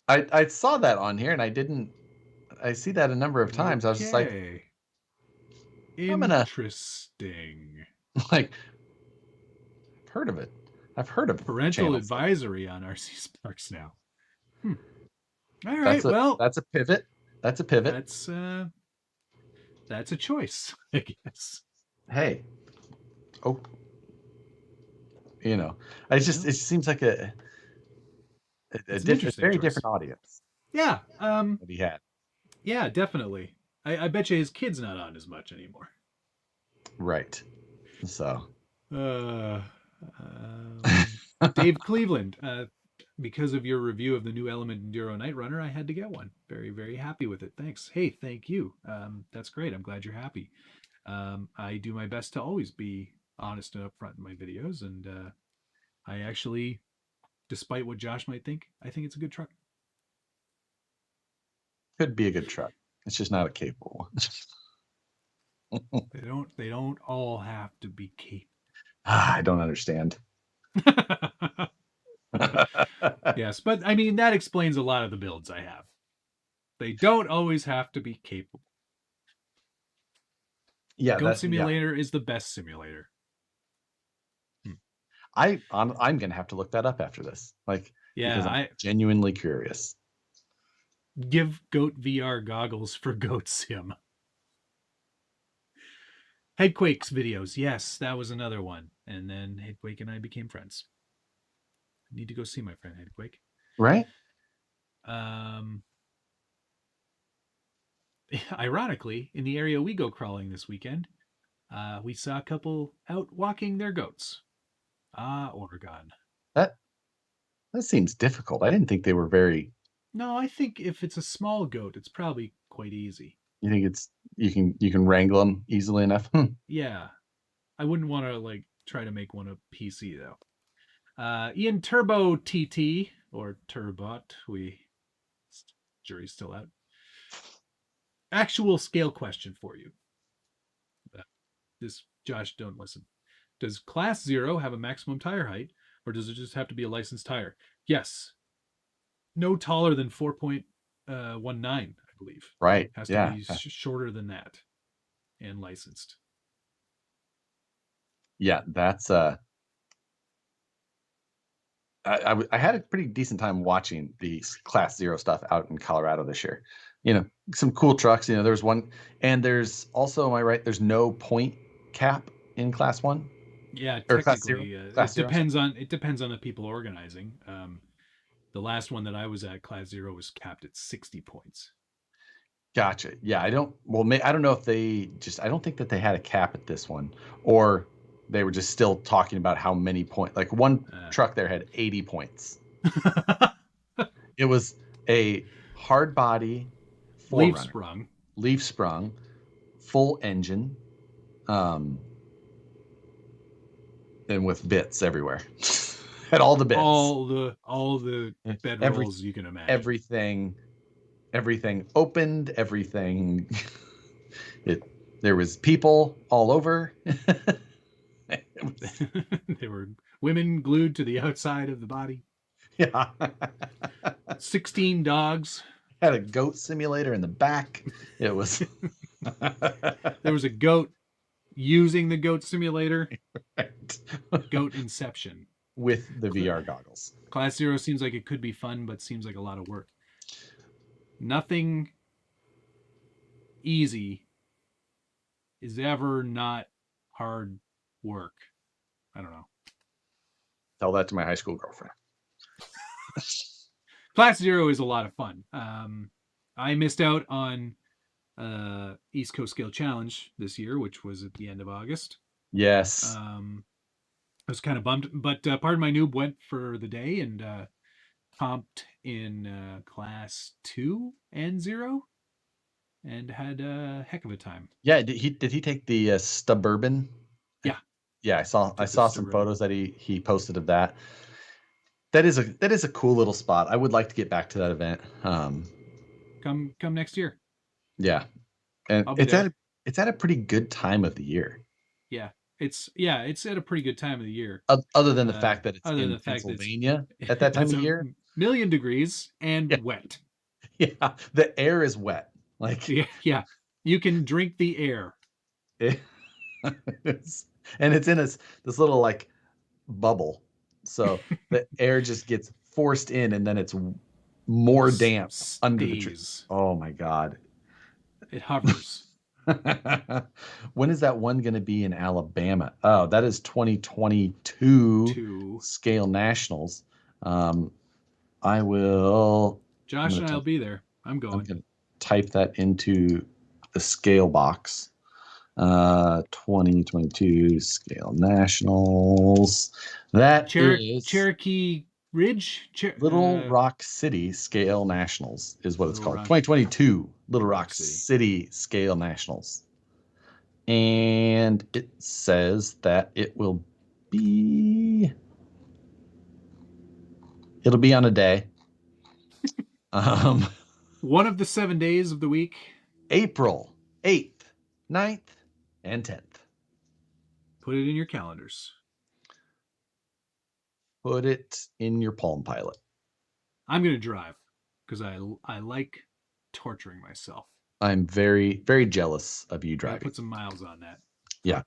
I saw that on here, and I see that a number of times. Okay. I was just like, interesting. Like, I've heard of it. I've heard of parental advisory on RC Sparks now. All right. Well, that's a pivot. That's a pivot. That's a choice, I guess. Hey, oh, it seems like a It's an interesting very choice. different audience Yeah. that he had. Yeah, definitely. I bet you his kid's not on as much anymore. Right. So. Uh, Dave Cleveland, because of your review of the new Element Enduro Night Runner, I had to get one. Very, very happy with it. Thanks. Hey, thank you. That's great. I'm glad you're happy. I do my best to always be honest and upfront in my videos, and I actually, despite what Josh might think, I think it's a good truck. Could be a good truck. It's just not a capable one. They don't all have to be capable. I don't understand. Yes, but I mean that explains a lot of the builds I have. They don't always have to be capable. Yeah, Goat Simulator is the best simulator. I'm gonna have to look that up after this. Because I'm genuinely curious. Give Goat VR goggles for Goat Sim. Headquake's videos, yes, that was another one. And then Headquake and I became friends. I need to go see my friend Headquake. Right? Ironically, in the area we go crawling this weekend, we saw a couple out walking their goats. Oregon. That seems difficult. I didn't think they were very. No, I think if it's a small goat, it's probably quite easy. You think you can wrangle them easily enough? Yeah, I wouldn't want to try to make one a PC though. Ian Turbo TT or Turbot, jury's still out. Actual scale question for you. This Josh, don't listen. Does Class 0 have a maximum tire height, or does it just have to be a licensed tire? Yes. No taller than 4.19, I believe. Right. Has to be shorter than that and licensed. Yeah, that's I had a pretty decent time watching the Class 0 stuff out in Colorado this year. Some cool trucks. There's one, and there's also, am I right? There's no point cap in Class 1. Yeah, or technically, Class 0? It depends on the people organizing. The last one that I was at, Class 0, was capped at 60 points. Gotcha. Yeah, I don't know if I don't think that they had a cap at this one, or they were just still talking about how many points. Like one truck there had 80 points. It was a hard body, leaf sprung, full engine, and with bits everywhere. Had all the bits, all the bedrolls you can imagine. Everything opened. Everything. There was people all over. There were women glued to the outside of the body. Yeah. 16 dogs. Had a goat simulator in the back. It was. There was a goat using the goat simulator. Right. Goat Inception. With the VR goggles. Class 0 seems like it could be fun, but seems like a lot of work. Nothing easy is ever not hard work. I don't know. Tell that to my high school girlfriend. Class 0 is a lot of fun. I missed out on East Coast Scale Challenge this year, which was at the end of August. Yes. I was kind of bummed, but Pardon My Noob went for the day and comped in Class 2 and 0 and had a heck of a time. Yeah, did he take the Suburban? Yeah, I saw some photos that he posted of that. That is a cool little spot. I would like to get back to that event. Come next year. Yeah, and it's at a pretty good time of the year. Yeah, it's at a pretty good time of the year. Other than the fact that it's in Pennsylvania at that time of year, 1,000,000 degrees and wet. Yeah, the air is wet. Yeah, you can drink the air. And it's in this little bubble, so the air just gets forced in, and then it's more damp under the tree. Stays. Oh my God. It hovers. When is that one going to be in Alabama? Oh, that is 2022 Two. Scale Nationals. I will. Josh and I'll be there. I'm I'm going. going to type that into the scale box. 2022 Scale Nationals. That is Cherokee Ridge? Little Rock City Scale Nationals is what it's Little called. Rock- 2022 Little Rock Rock City. City Scale Nationals. And it says that it'll be on a day. One of the 7 days of the week. April 8th, 9th, and 10th. Put it in your calendars. Put it in your Palm Pilot. I'm going to drive because I like torturing myself. I'm very, very jealous of you driving. Put some miles on that. Yeah.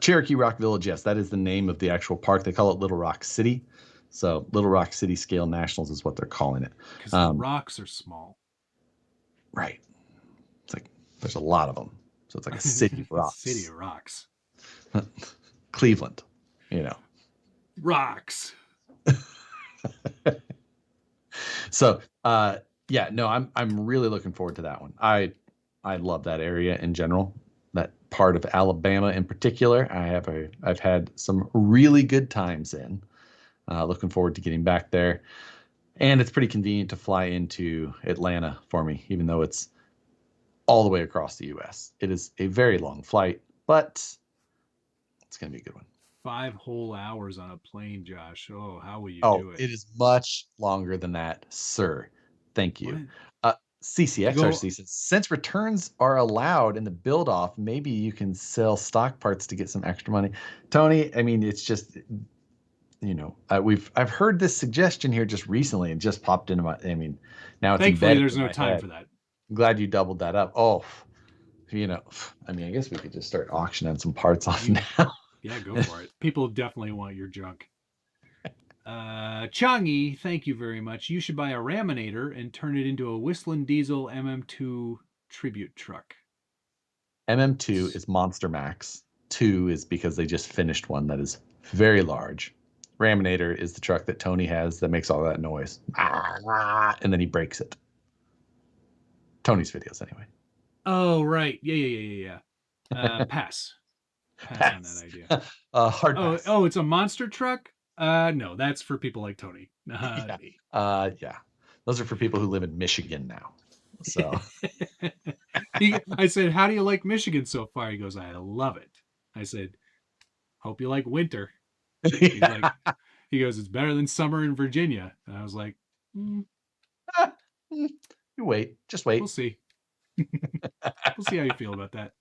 Cherokee Rock Village, yes, that is the name of the actual park. They call it Little Rock City. So Little Rock City Scale Nationals is what they're calling it. Because the rocks are small. Right. It's like there's a lot of them. So it's like a city of rocks. City of rocks. Cleveland, you know. Rocks. So yeah, no, I'm really looking forward to that one. I love that area in general. That part of Alabama in particular, I've had some really good times in. Looking forward to getting back there. And it's pretty convenient to fly into Atlanta for me, even though it's all the way across the U.S. It is a very long flight, but it's going to be a good one. 5 whole hours on a plane, Josh. Oh, how will you do it? It is much longer than that, sir. Thank you. CCXRC says, since returns are allowed in the build-off, maybe you can sell stock parts to get some extra money. Tony, I mean, it's just, you know, I've heard this suggestion here just recently and just popped into my, I mean, now it's thankfully there's no time for that. I'm glad you doubled that up. Oh, you know, I mean, I guess we could just start auctioning some parts off now. Yeah, go for it. People definitely want your junk. Changi, thank you very much. You should buy a Raminator and turn it into a Whistling Diesel MM2 tribute truck. MM2 is Monster Max. 2 is because they just finished one that is very large. Raminator is the truck that Tony has that makes all that noise. And then he breaks it. Tony's videos, anyway. Oh, right. Yeah. Pass. Pass on that idea. Hard pass. Oh, it's a monster truck? No, that's for people like Tony. Yeah. Yeah. Those are for people who live in Michigan now. So I said, how do you like Michigan so far? He goes, I love it. I said, hope you like winter. He's like, he goes, it's better than summer in Virginia. And I was like, you wait. Just wait. We'll see. We'll see how you feel about that.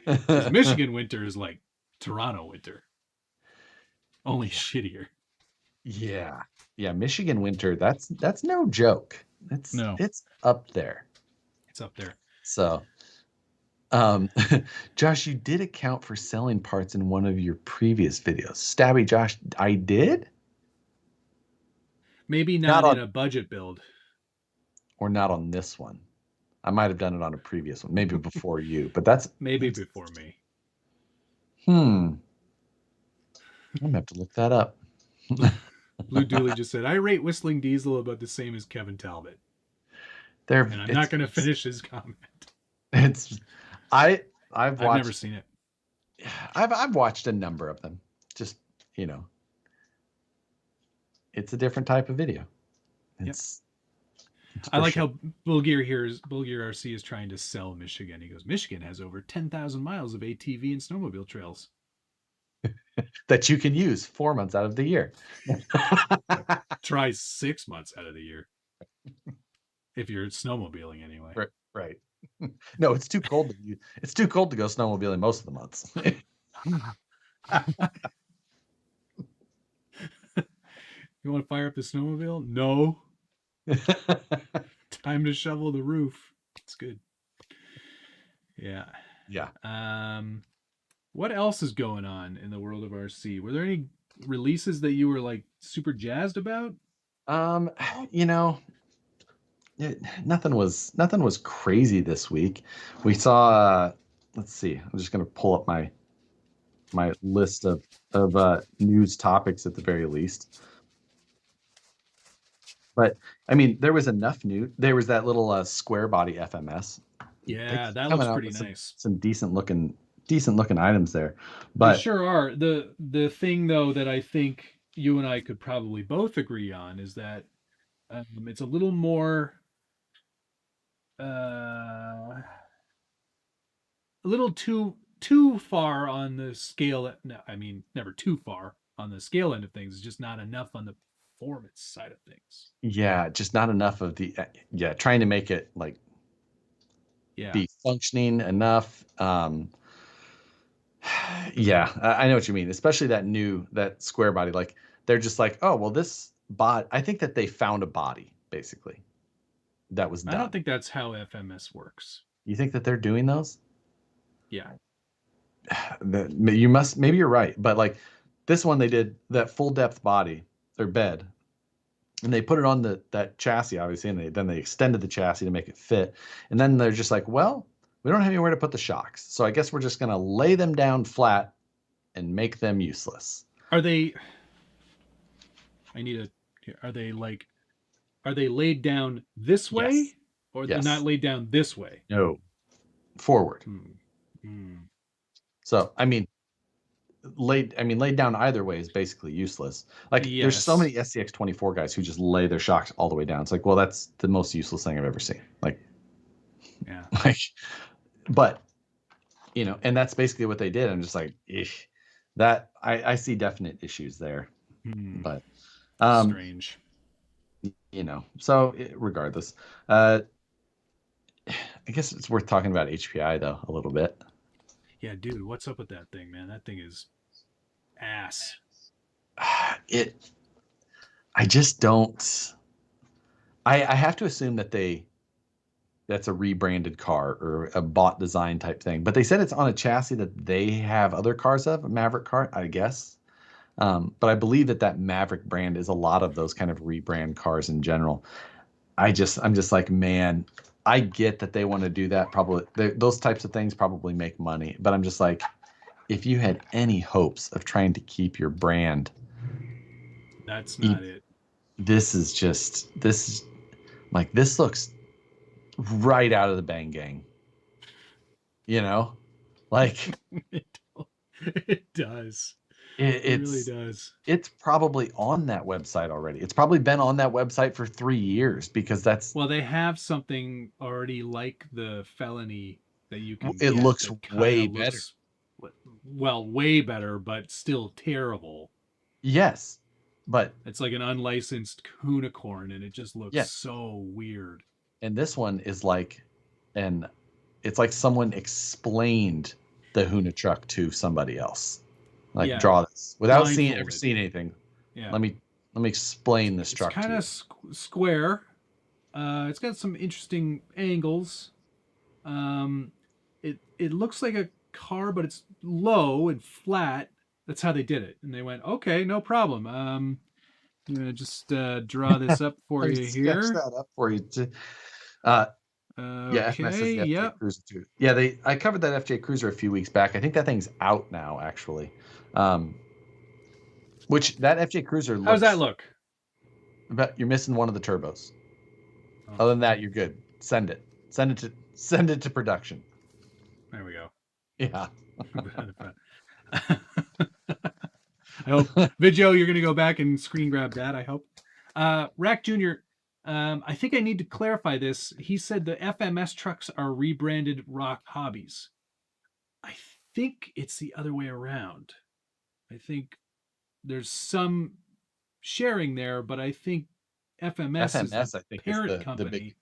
Because Michigan winter is like Toronto winter. Only shittier. Yeah. Yeah. Michigan winter, that's no joke. It's up there. It's up there. So Josh, you did account for selling parts in one of your previous videos. Stabby Josh, I did? Maybe not in a budget build. Or not on this one. I might have done it on a previous one, maybe before you, but that's maybe before me. I'm gonna have to look that up. Lou Dooley just said, I rate Whistling Diesel about the same as Kevin Talbot. And I'm not gonna finish his comment. I've never seen it. I've watched a number of them. Just, you know, it's a different type of video. It's I like how Bulgir RC is trying to sell Michigan. He goes, Michigan has over 10,000 miles of ATV and snowmobile trails that you can use 4 months out of the year. Try 6 months out of the year. If you're snowmobiling anyway. Right. No, it's too cold it's too cold to go snowmobiling most of the months. You want to fire up the snowmobile? No. Time to shovel the roof. It's good. Yeah. What else is going on in the world of RC? Were there any releases that you were like super jazzed about? You know, nothing was crazy this week. We saw. Let's see. I'm just gonna pull up my list of news topics at the very least. But I mean, there was enough new. There was that little square body FMS. They Yeah, keep that looks coming out pretty with nice. some decent looking items there. They But sure are. The thing though that I think you and I could probably both agree on is that it's a little more a little too far on the scale. No, I mean never too far on the scale end of things. It's just not enough on the performance side of things. yeah, just not enough of the yeah, trying to make it like Yeah, be functioning enough. Yeah, I know what you mean, especially that square body. Like they're just like, oh well, this bot. I think that they found a body basically that was I don't done. think that's how FMS works. You think that they're doing those? Yeah, You must, maybe you're right, but like this one, they did that full depth body or bed, and they put it on that chassis, obviously, and then they extended the chassis to make it fit, and then they're just like, well, we don't have anywhere to put the shocks, so I guess we're just gonna lay them down flat and make them useless. are they? I need a. Are they laid down this Yes. way, or they're not Yes. laid down this way? No. Forward. Hmm. Hmm. So laid down either way is basically useless. Like there's so Yes. many SCX24 guys who just lay their shocks all the way down. It's like, well, that's the most useless thing I've ever seen. Like Yeah. like but and that's basically what they did. I'm just like, that I see definite issues there. Hmm. But Strange. so regardless, I guess it's worth talking about HPI though a little bit. Yeah, dude, what's up with that thing, man? That thing is ass. It I just don't I have to assume that's a rebranded car or a bought design type thing. But they said it's on a chassis that they have other cars of, a Maverick car, I guess. But I believe that Maverick brand is a lot of those kind of rebrand cars in general. I'm just like, man, I get that they want to do that. Probably those types of things probably make money. But I'm just like, if you had any hopes of trying to keep your brand, That's not it. this is like, this looks right out of the Bang Gang. Like it, it does. it, It really it's does. it's probably on that website already. It's probably been on that website for 3 years because Well, they have something already like the felony that you can it get looks that kind way of better. looks, well, way better, but still terrible. Yes, but It's like an unlicensed unicorn, and it just looks yeah, so weird. and this one is like, and it's like someone explained the Huna truck to somebody else. Like, Yeah, draw this without ever blindfolded. seeing anything. Yeah, Let me explain this it's truck to kind you. of square. It's got some interesting angles. It looks like a car, but it's low and flat. That's how they did it, and they went, okay, no problem. I'm gonna just draw this up for Let me you sketch here. that up for you. Uh, yeah, FMS Okay, is the FJ yep. Cruiser too. Yeah, I covered that FJ Cruiser a few weeks back. I think that thing's out now, actually. Um, which that FJ Cruiser How's that looks, look? but you're missing one of the turbos. Oh, Other than that, you're good. Send it to production. there we go. Yeah. I hope video you're gonna go back and screen grab that. I hope. Rack Junior. I think I need to clarify this. He said the FMS trucks are rebranded Rock Hobbies. I think it's the other way around. I think there's some sharing there, but I think FMS is the FMS, I think, is parent the big. company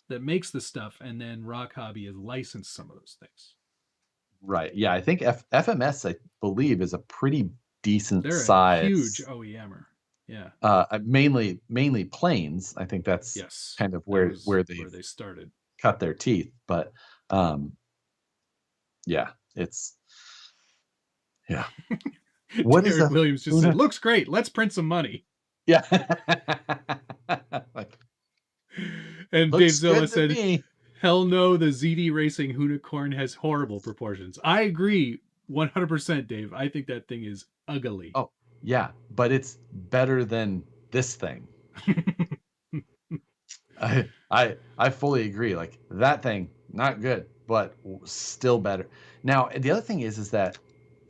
that makes the stuff, and then Rock Hobby has licensed some of those things. Right. Yeah, I think FMS, I believe, is a pretty decent They're a huge size. OEMer. Yeah. Mainly planes. I think that's Yes. kind of That where was where where they've they started. cut their teeth. But yeah, yeah. What is Derek a Williams just said, looks great. Let's print some money. Yeah. Like, And Dave Looks Zilla good to said, me. hell no, the ZD Racing Unicorn has horrible proportions. I agree 100%, Dave. I think that thing is ugly. Oh, yeah, but it's better than this thing. I fully agree. Like that thing, not good, but still better. Now, the other thing is that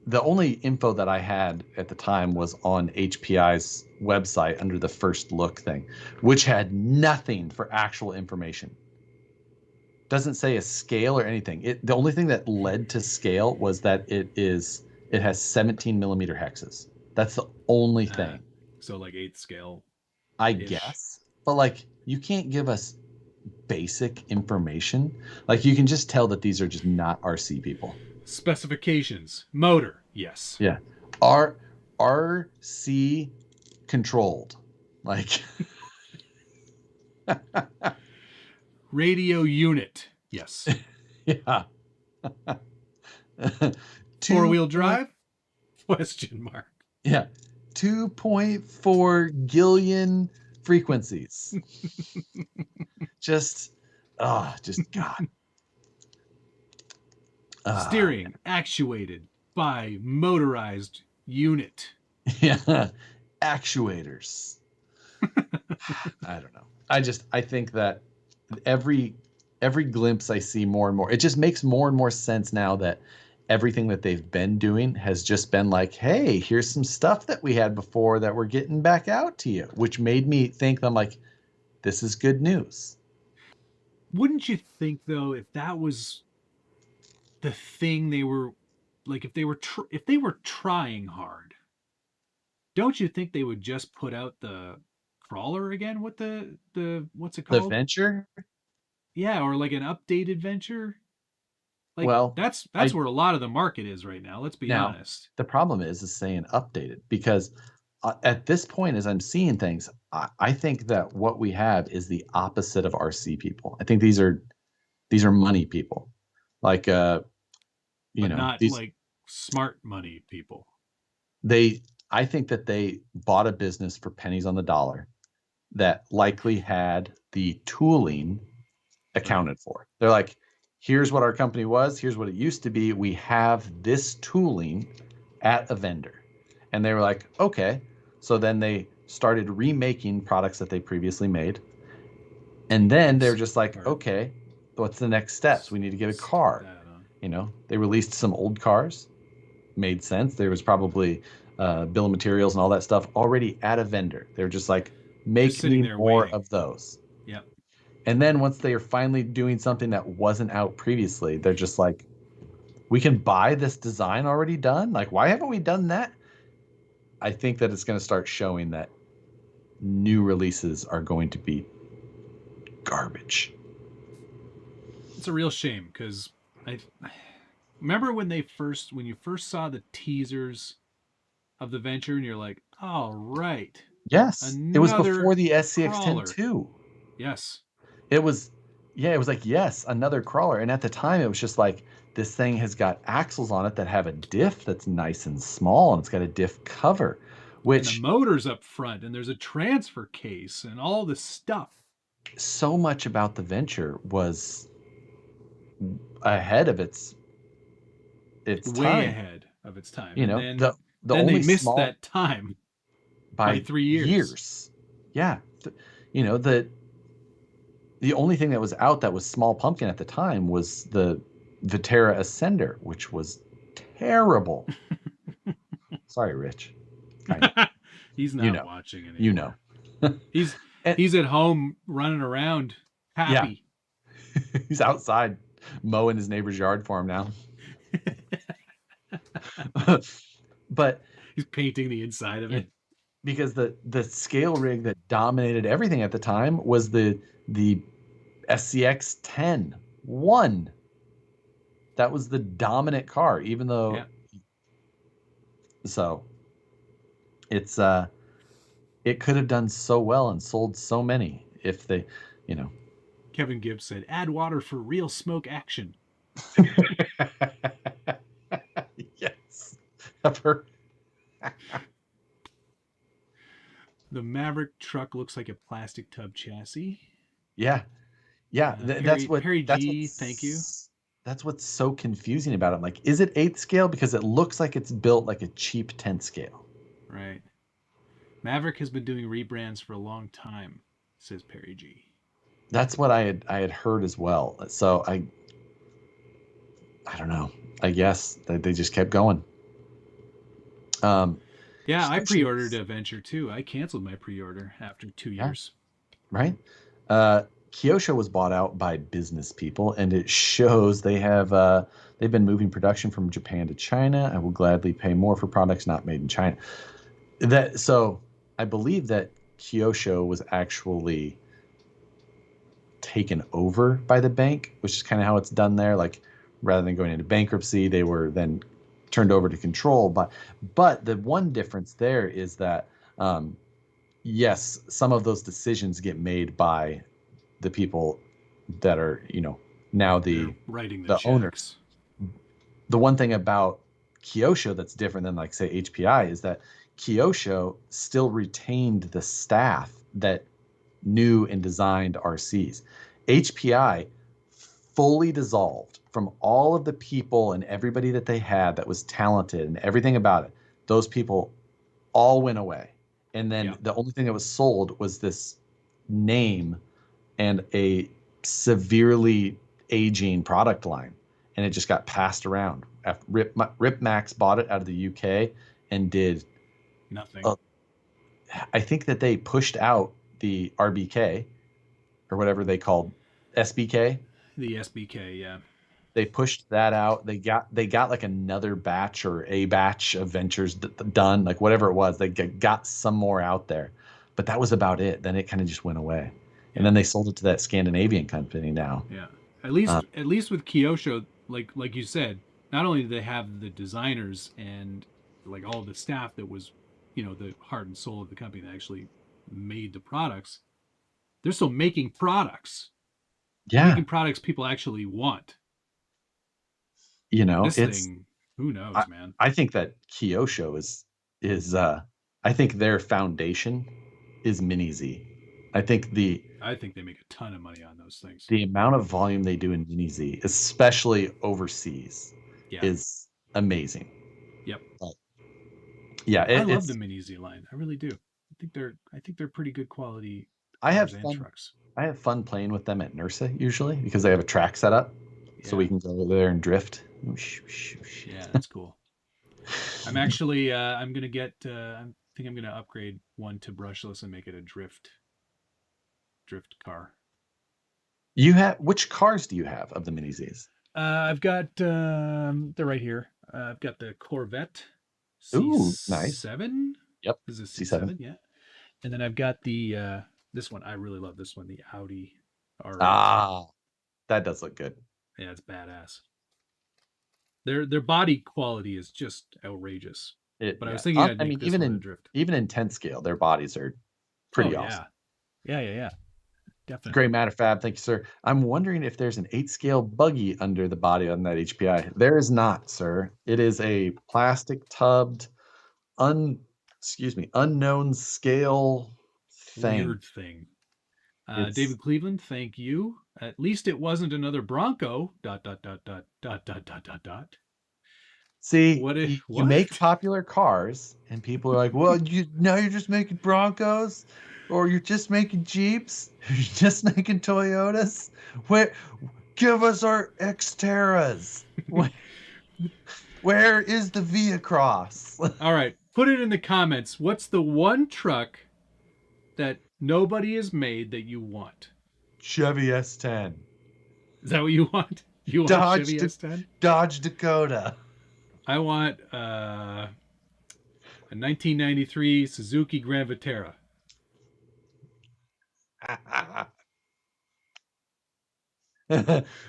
the only info that I had at the time was on HPI's website under the first look thing, which had nothing for actual information. Doesn't say a scale or anything. The only thing that led to scale was that it has 17 millimeter hexes. That's the only thing. So like 8th scale. I guess. But like you can't give us basic information. Like you can just tell that these are just not RC people. Specifications. Motor. Yes. Yeah. RC controlled. Like Radio unit. Yes. yeah. 4-wheel drive? Question mark. Yeah. 2.4 gillion frequencies. just God. Steering actuated by motorized unit. Yeah. Actuators. I don't know. I think that every glimpse I see more and more, it just makes more and more sense now that everything that they've been doing has just been like, hey, here's some stuff that we had before that we're getting back out to you, which made me think, I'm like, this is good news. Wouldn't you think though, if that was the thing they were like, if they were trying hard, don't you think they would just put out the crawler again with the what's it called? The Venture? Yeah, or like an updated Venture. Like Well, that's where a lot of the market is right now. Let's be honest. The problem is saying updated because at this point, as I'm seeing things, I think that what we have is the opposite of RC people. I think these are money people, like not these like smart money people. I think that they bought a business for pennies on the dollar that likely had the tooling accounted for. They're like, here's what our company was. Here's what it used to be. We have this tooling at a vendor. And they were like, okay. So then they started remaking products that they previously made. And then they're just like, okay, what's the next steps? We need to get a car. They released some old cars. Made sense. There was probably bill of materials and all that stuff already at a vendor. They're just like, make me more waiting. of those. Yep. And then once they are finally doing something that wasn't out previously, they're just like, we can buy this design already done? Like, why haven't we done that? I think that it's going to start showing that new releases are going to be garbage. It's a real shame because I remember when you first saw the teasers of the Venture and you're like, all right. Yes. It was before the SCX-10 too. Yes. It was like, yes, another crawler. And at the time, it was just like, this thing has got axles on it that have a diff that's nice and small, and it's got a diff cover, which... And the motor's up front, and there's a transfer case, and all this stuff. So much about the Venture was ahead of its way time. Ahead of its time. Then they missed that time by 3 years. Yeah. The only thing that was out that was small pumpkin at the time was the Vitera Ascender, which was terrible. Sorry, Rich. He's not watching anymore. He's at home running around happy. Yeah. He's outside mowing his neighbor's yard for him now. But he's painting the inside of it. Because the scale rig that dominated everything at the time was the SCX-10 1. That was the dominant car, even though so it's it could have done so well and sold so many if they, Kevin Gibbs said, add water for real smoke action. Yes. I've heard. The Maverick truck looks like a plastic tub chassis. Yeah. Yeah, Perry Perry G, thank you. That's what's so confusing about it. I'm like, is it 8th scale? Because it looks like it's built like a cheap 10th scale. Right. Maverick has been doing rebrands for a long time, says Perry G. That's what I had heard as well. So I don't know. I guess they just kept going. Yeah, I pre-ordered a Venture too. I canceled my pre-order after 2 years. Right. Kyosho was bought out by business people, and it shows they've been moving production from Japan to China. I will gladly pay more for products not made in China. So I believe that Kyosho was actually taken over by the bank, which is kind of how it's done there. Like rather than going into bankruptcy, they were then turned over to control. But the one difference there is that yes, some of those decisions get made by the people that are, now They're writing the owners. The one thing about Kyosho that's different than like say HPI is that Kyosho still retained the staff that knew and designed RCs. HPI fully dissolved from all of the people and everybody that they had that was talented and everything about it. Those people all went away. And then the only thing that was sold was this name and a severely aging product line. And it just got passed around. Rip Max bought it out of the UK and did nothing. I think that they pushed out the RBK or whatever they called SBK. The SBK, yeah. They pushed that out. They got like another batch or a batch of Ventures done, like whatever it was. They got some more out there, but that was about it. Then it kind of just went away, and then they sold it to that Scandinavian company now. Yeah, at least with Kyosho, like you said, not only do they have the designers and like all the staff that was, the heart and soul of the company that actually made the products, they're still making products. Yeah, making products people actually want. This thing, who knows, man. I think that Kyosho is I think their foundation is Mini Z. I think they make a ton of money on those things. The amount of volume they do in Mini Z, especially overseas, is amazing. Yep. Yeah, I love the Mini Z line. I really do. I think they're pretty good quality. I have fun playing with them at NERSA usually because they have a track set up, so we can go there and drift. Yeah, that's cool. I'm actually I'm gonna get I think I'm gonna upgrade one to brushless and make it a drift car. You have which cars do you have of the Mini Zs? I've got they're right here. I've got the Corvette C7. Ooh, nice. Yep. This is a C7, yeah. And then I've got the this one. I really love this one, the Audi R8. Ah, that does look good. Yeah, it's badass. Their body quality is just outrageous. But I was thinking I'd make this one a drift. Even in 10 scale, their bodies are pretty awesome. Yeah. Definitely. Great matter fab, thank you, sir. I'm wondering if there's an 8 scale buggy under the body on that HPI. There is not, sir. It is a plastic tubbed, unknown scale thing. Weird thing. David Cleveland, thank you. At least it wasn't another Bronco. ... See, you make popular cars, and people are like, "Well, you're just making Broncos, or you're just making Jeeps, you're just making Toyotas. Give us our Xterras. Where is the Via Cross?" All right, put it in the comments. What's the one truck that nobody has made that you want? Chevy S10. Is that what you want? You want Chevy S10? Dodge Dakota. I want a 1993 Suzuki Grand Vitara.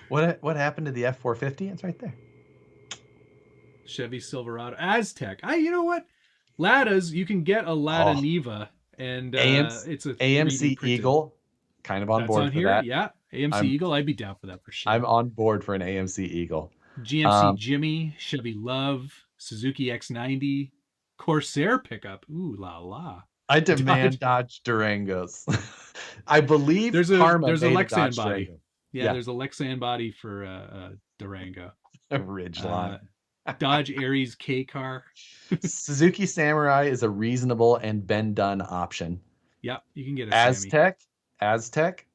What happened to the F450? It's right there. Chevy Silverado Aztec. You know what? Ladas, you can get a Lada Niva, and it's a AMC Eagle. Kind of on board for here. that. Yeah, AMC Eagle. I'd be down for that for sure. I'm on board for an AMC Eagle. GMC Jimmy, Chevy Love, Suzuki X90, Corsair pickup. Ooh la la. I demand Dodge Durangos. I believe there's a Lexan body. Durango. Yeah, Yeah, there's a Lexan body for Durango. a Ridgeline. Dodge Aries K car. Suzuki Samurai is a reasonable and been done option. Yep, you can get a Sammy. Aztec,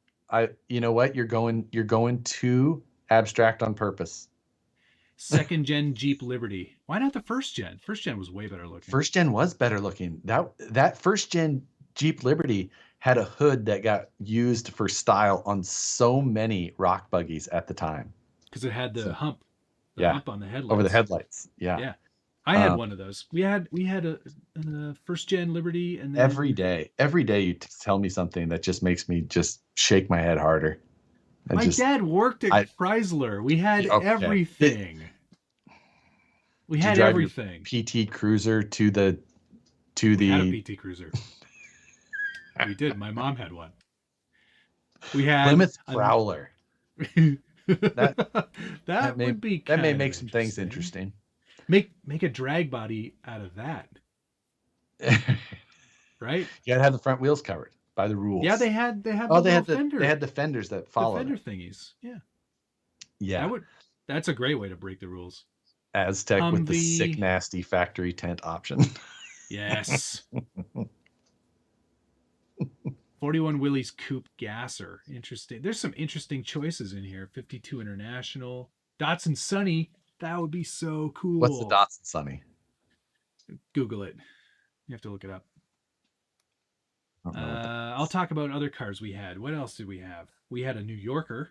you know what? You're going too abstract on purpose. Second gen Jeep Liberty. Why not the first gen? First gen was way better looking. First gen was better looking. That first gen Jeep Liberty had a hood that got used for style on so many rock buggies at the time. Because it had the hump. The Yeah, hump on the headlights. over the headlights. Yeah. Yeah. I had one of those. We had a first gen Liberty, and then every day you tell me something that just makes me just shake my head harder. My dad worked at Chrysler. We had everything. We had everything. PT Cruiser to the. We had a PT Cruiser. We did. My mom had one. We had Plymouth Prowler. that may make some things interesting. Make a drag body out of that. Right? You gotta have the front wheels covered by the rules. Yeah, they had they had the fenders that follow. The fender thingies. Yeah. Yeah. That's a great way to break the rules. Aztec with the sick nasty factory tent option. Yes. 41 Willys Coupe Gasser. Interesting. There's some interesting choices in here. 52 International. Datsun Sunny. That would be so cool. What's the Datsun Sunny? Google it. You have to look it up. I'll talk about other cars we had. What else did we have? We had a New Yorker.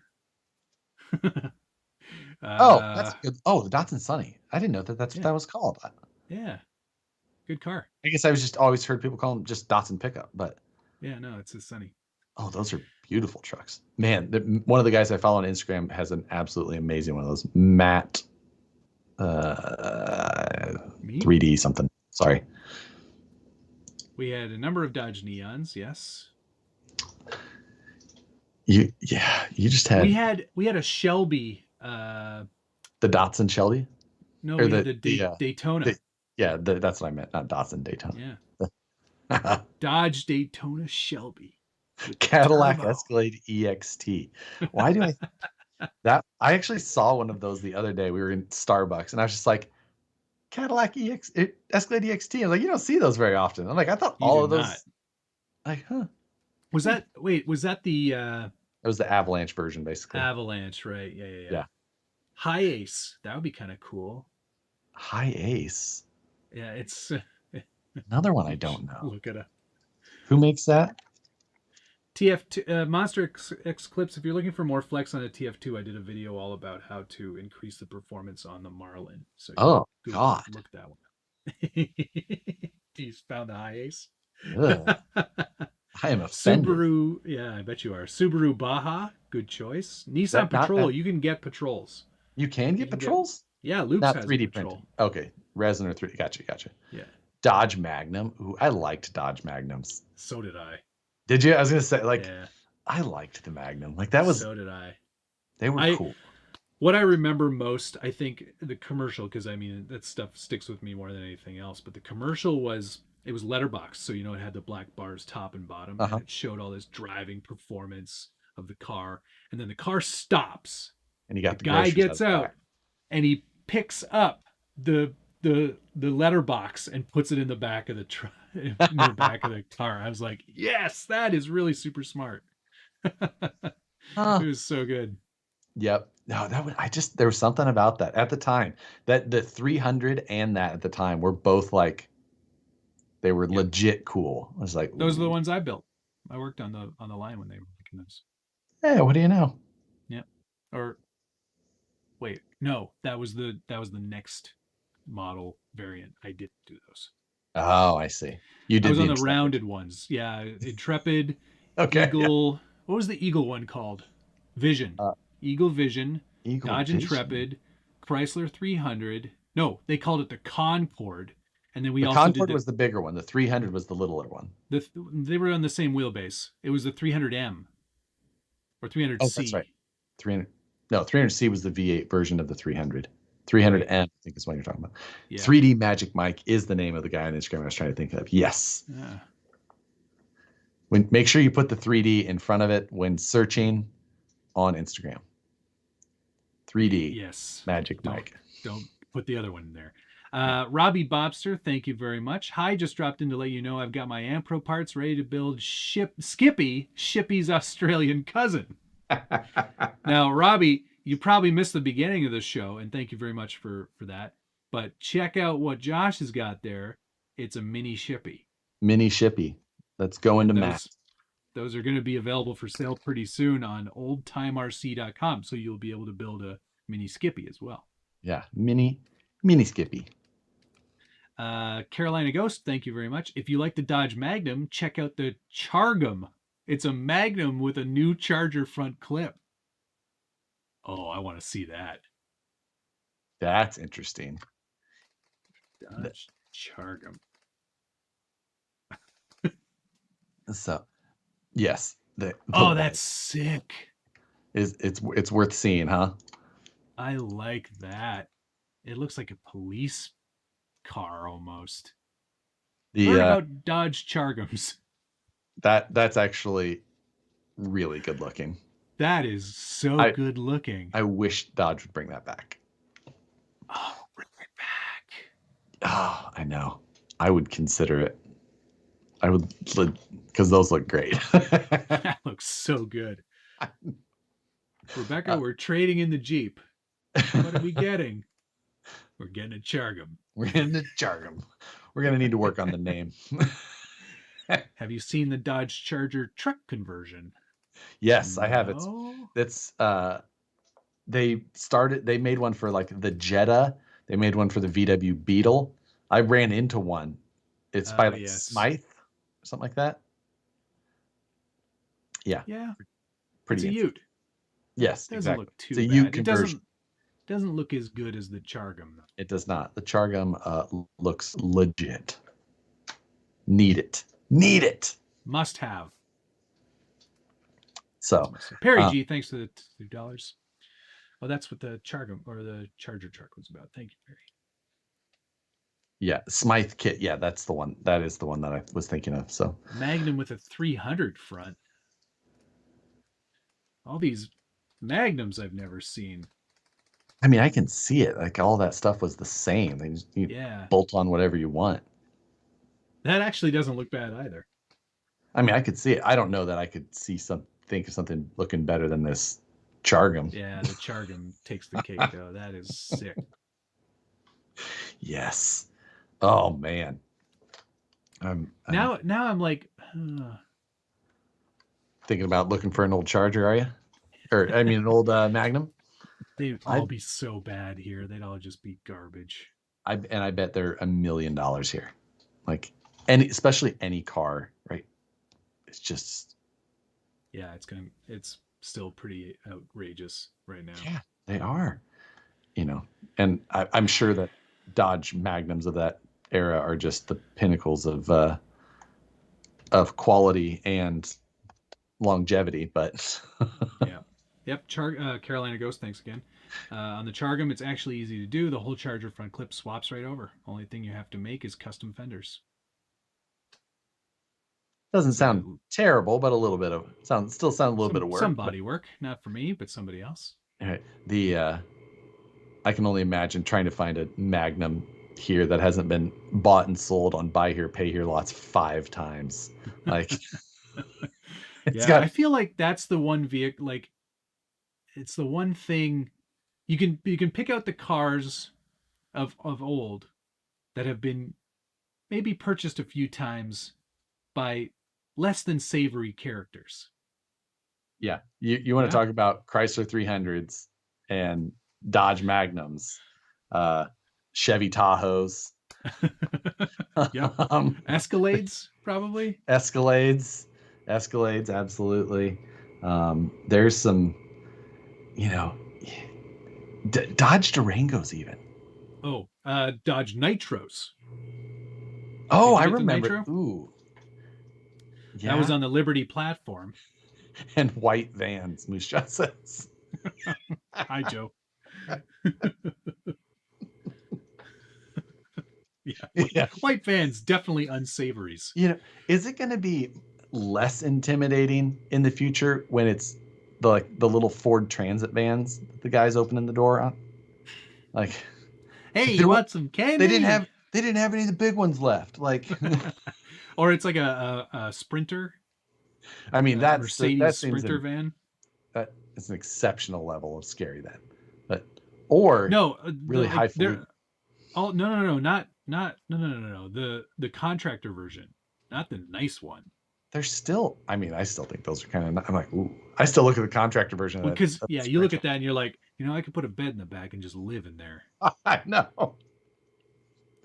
That's good. Oh, the Datsun Sunny. I didn't know that's what that was called. Yeah. Good car. I guess I was just always heard people call them just Datsun pickup, but yeah, no, it's a Sunny. Oh, those are beautiful trucks. Man, one of the guys I follow on Instagram has an absolutely amazing one of those. Matt 3D something. Sorry. We had a number of Dodge Neons, yes. You just had we had a Shelby the Datsun Shelby? No, we had the Daytona. That's what I meant, not Datsun, Daytona. Yeah. Dodge Daytona Shelby. Cadillac Escalade EXT. Why do I actually saw one of those the other day. We were in Starbucks and I was just like, Cadillac Escalade EXT. I was like, you don't see those very often. I'm like, I thought all of those not. Like, huh. Was that the it was the Avalanche version, basically. Avalanche, right. Yeah. High Ace. That would be kind of cool. High Ace. Yeah, it's another one I don't know. Look at it. Who makes that? TF2 Monster X Clips. If you're looking for more flex on a TF2, I did a video all about how to increase the performance on the Marlin. So God, look that one up. You found the High Ace. I am offended. Subaru, yeah, I bet you are. Subaru Baja, good choice. Nissan Patrol, you can get Patrols. You can get Patrols? Yeah, Loops not has 3D Patrol. printed. Okay, resin or 3D. Gotcha. Yeah. Dodge Magnum. Ooh, I liked Dodge Magnums. So did I. Did you? I was gonna say, I liked the Magnum. So did I. They were cool. What I remember most, I think, the commercial, because I mean that stuff sticks with me more than anything else. But the commercial was letterbox, so it had the black bars top and bottom, and it showed all this driving performance of the car, and then the car stops, and the guy gets out, and he picks up the letterbox and puts it in the back of the truck. In the back of the car. I was like, yes, that is really super smart. It was so good. Yep. No, there was something about that at the time, that the 300 and that at the time were both like, they were legit cool. I was like, those are the ones I built. I worked on the line when they were making those. Hey, what do you know? Yeah. Or wait, no, that was the next model variant. I didn't do those. Oh, I see. You did. I was on the rounded ones. Yeah, Intrepid. Okay. Eagle. Yeah. What was the Eagle one called? Vision. Eagle Vision. Dodge Intrepid. Chrysler 300. No, they called it the Concorde. And then the Concorde was the bigger one. The 300 was the littler one. They were on the same wheelbase. It was the 300M or 300C. Oh, that's right. 300. No, 300C was the V8 version of the 300. 300M, I think is what you're talking about. Yeah. 3D Magic Mike is the name of the guy on Instagram I was trying to think of. Yes. Yeah. Make sure you put the 3D in front of it when searching. on Instagram. 3D Yes. Magic Mike. Don't put the other one in there. Robbie Bobster, thank you very much. Hi, just dropped in to let you know I've got my Ampro parts ready to build Shippy's Australian cousin. Now, Robbie, you probably missed the beginning of the show, and thank you very much for that. But check out what Josh has got there. It's a mini Shippy. Mini Shippy. Let's go into math. Those are going to be available for sale pretty soon on oldtimerc.com, so you'll be able to build a mini Skippy as well. Yeah, mini Skippy. Carolina Ghost, thank you very much. If you like the Dodge Magnum, check out the Chargum. It's a Magnum with a new Charger front clip. Oh, I want to see that. That's interesting. Dodge Chargum. So, yes. That's sick. It's worth seeing, huh? I like that. It looks like a police car almost. Learn about Dodge Chargums. That's actually really good looking. That is so good looking. I wish Dodge would bring that back. Oh, bring it back. Oh, I know. I would consider it. I would, because those look great. That looks so good. Rebecca, we're trading in the Jeep. What are we getting? We're getting a Chargum. We're getting a Chargum. We're going to need to work on the name. Have you seen the Dodge Charger truck conversion? Yes, I have. It's they made one for like the Jetta. They made one for the VW Beetle. I ran into one. It's by like Smythe or something like that. Yeah. Yeah. Pretty. It's a Ute. Yes, doesn't exactly. look too it's a bad. Ute conversion. Doesn't look as good as the Chargum. It does not. The Chargum looks legit. Need it. Must have. So Perry G, thanks for the $2. Well, that's what the Chargum or the Charger truck was about. Thank you, Perry. Yeah, Smythe kit. Yeah, that's the one. That is the one that I was thinking of. So Magnum with a 300 front. All these Magnums I've never seen. I mean, I can see it. Like all that stuff was the same. They just bolt on whatever you want. That actually doesn't look bad either. I mean, I could see it. I don't know that I could think of something looking better than this Chargum. Yeah, the Chargum takes the cake though. That is sick. Yes. Oh man. Now I'm like thinking about looking for an old Charger, are you? Or I mean an old Magnum? They'd all be so bad here. They'd all just be garbage. I bet they're $1 million here. Like especially any car, right? It's just it's still pretty outrageous right now. Yeah, they are. And I'm sure that Dodge Magnums of that era are just the pinnacles of quality and longevity, but yeah. Yep, Carolina Ghost, thanks again. On the Chargum, it's actually easy to do. The whole Charger front clip swaps right over. Only thing you have to make is custom fenders. Doesn't sound terrible, but a little bit of still sound a little bit of work. Some body work, not for me, but somebody else. All right. I can only imagine trying to find a Magnum here that hasn't been bought and sold on buy here, pay here lots 5 times. Like, I feel like that's the one vehicle. Like, it's the one thing you can pick out the cars of old that have been maybe purchased a few times by less than savory characters. Yeah, you want to talk about Chrysler 300s and Dodge Magnums, Chevy Tahoes, Escalades, probably. Escalades, absolutely. There's some, Dodge Durangos even. Oh, Dodge Nitros. Oh, I remember. Ooh. Yeah. That was on the Liberty platform. And white vans, Musha says. Hi, Joe. Yeah. White vans, definitely unsavories. Is it going to be less intimidating in the future when it's the little Ford Transit vans that the guys opening the door on. Like, Hey, there you were, want some candy? they didn't have any of the big ones left. Like, Or it's like a Sprinter, I mean, a Mercedes that seems Sprinter van. that is an exceptional level of scary then, but or No, really like highfalutin. they're oh no, not no. The contractor version, not the nice one. They're still. I mean, I still think those are kind of. I'm like, ooh. I still look at the contractor version Well, of because that yeah, you look Sprinter. at that and you're like, I could put a bed in the back and just live in there. I know.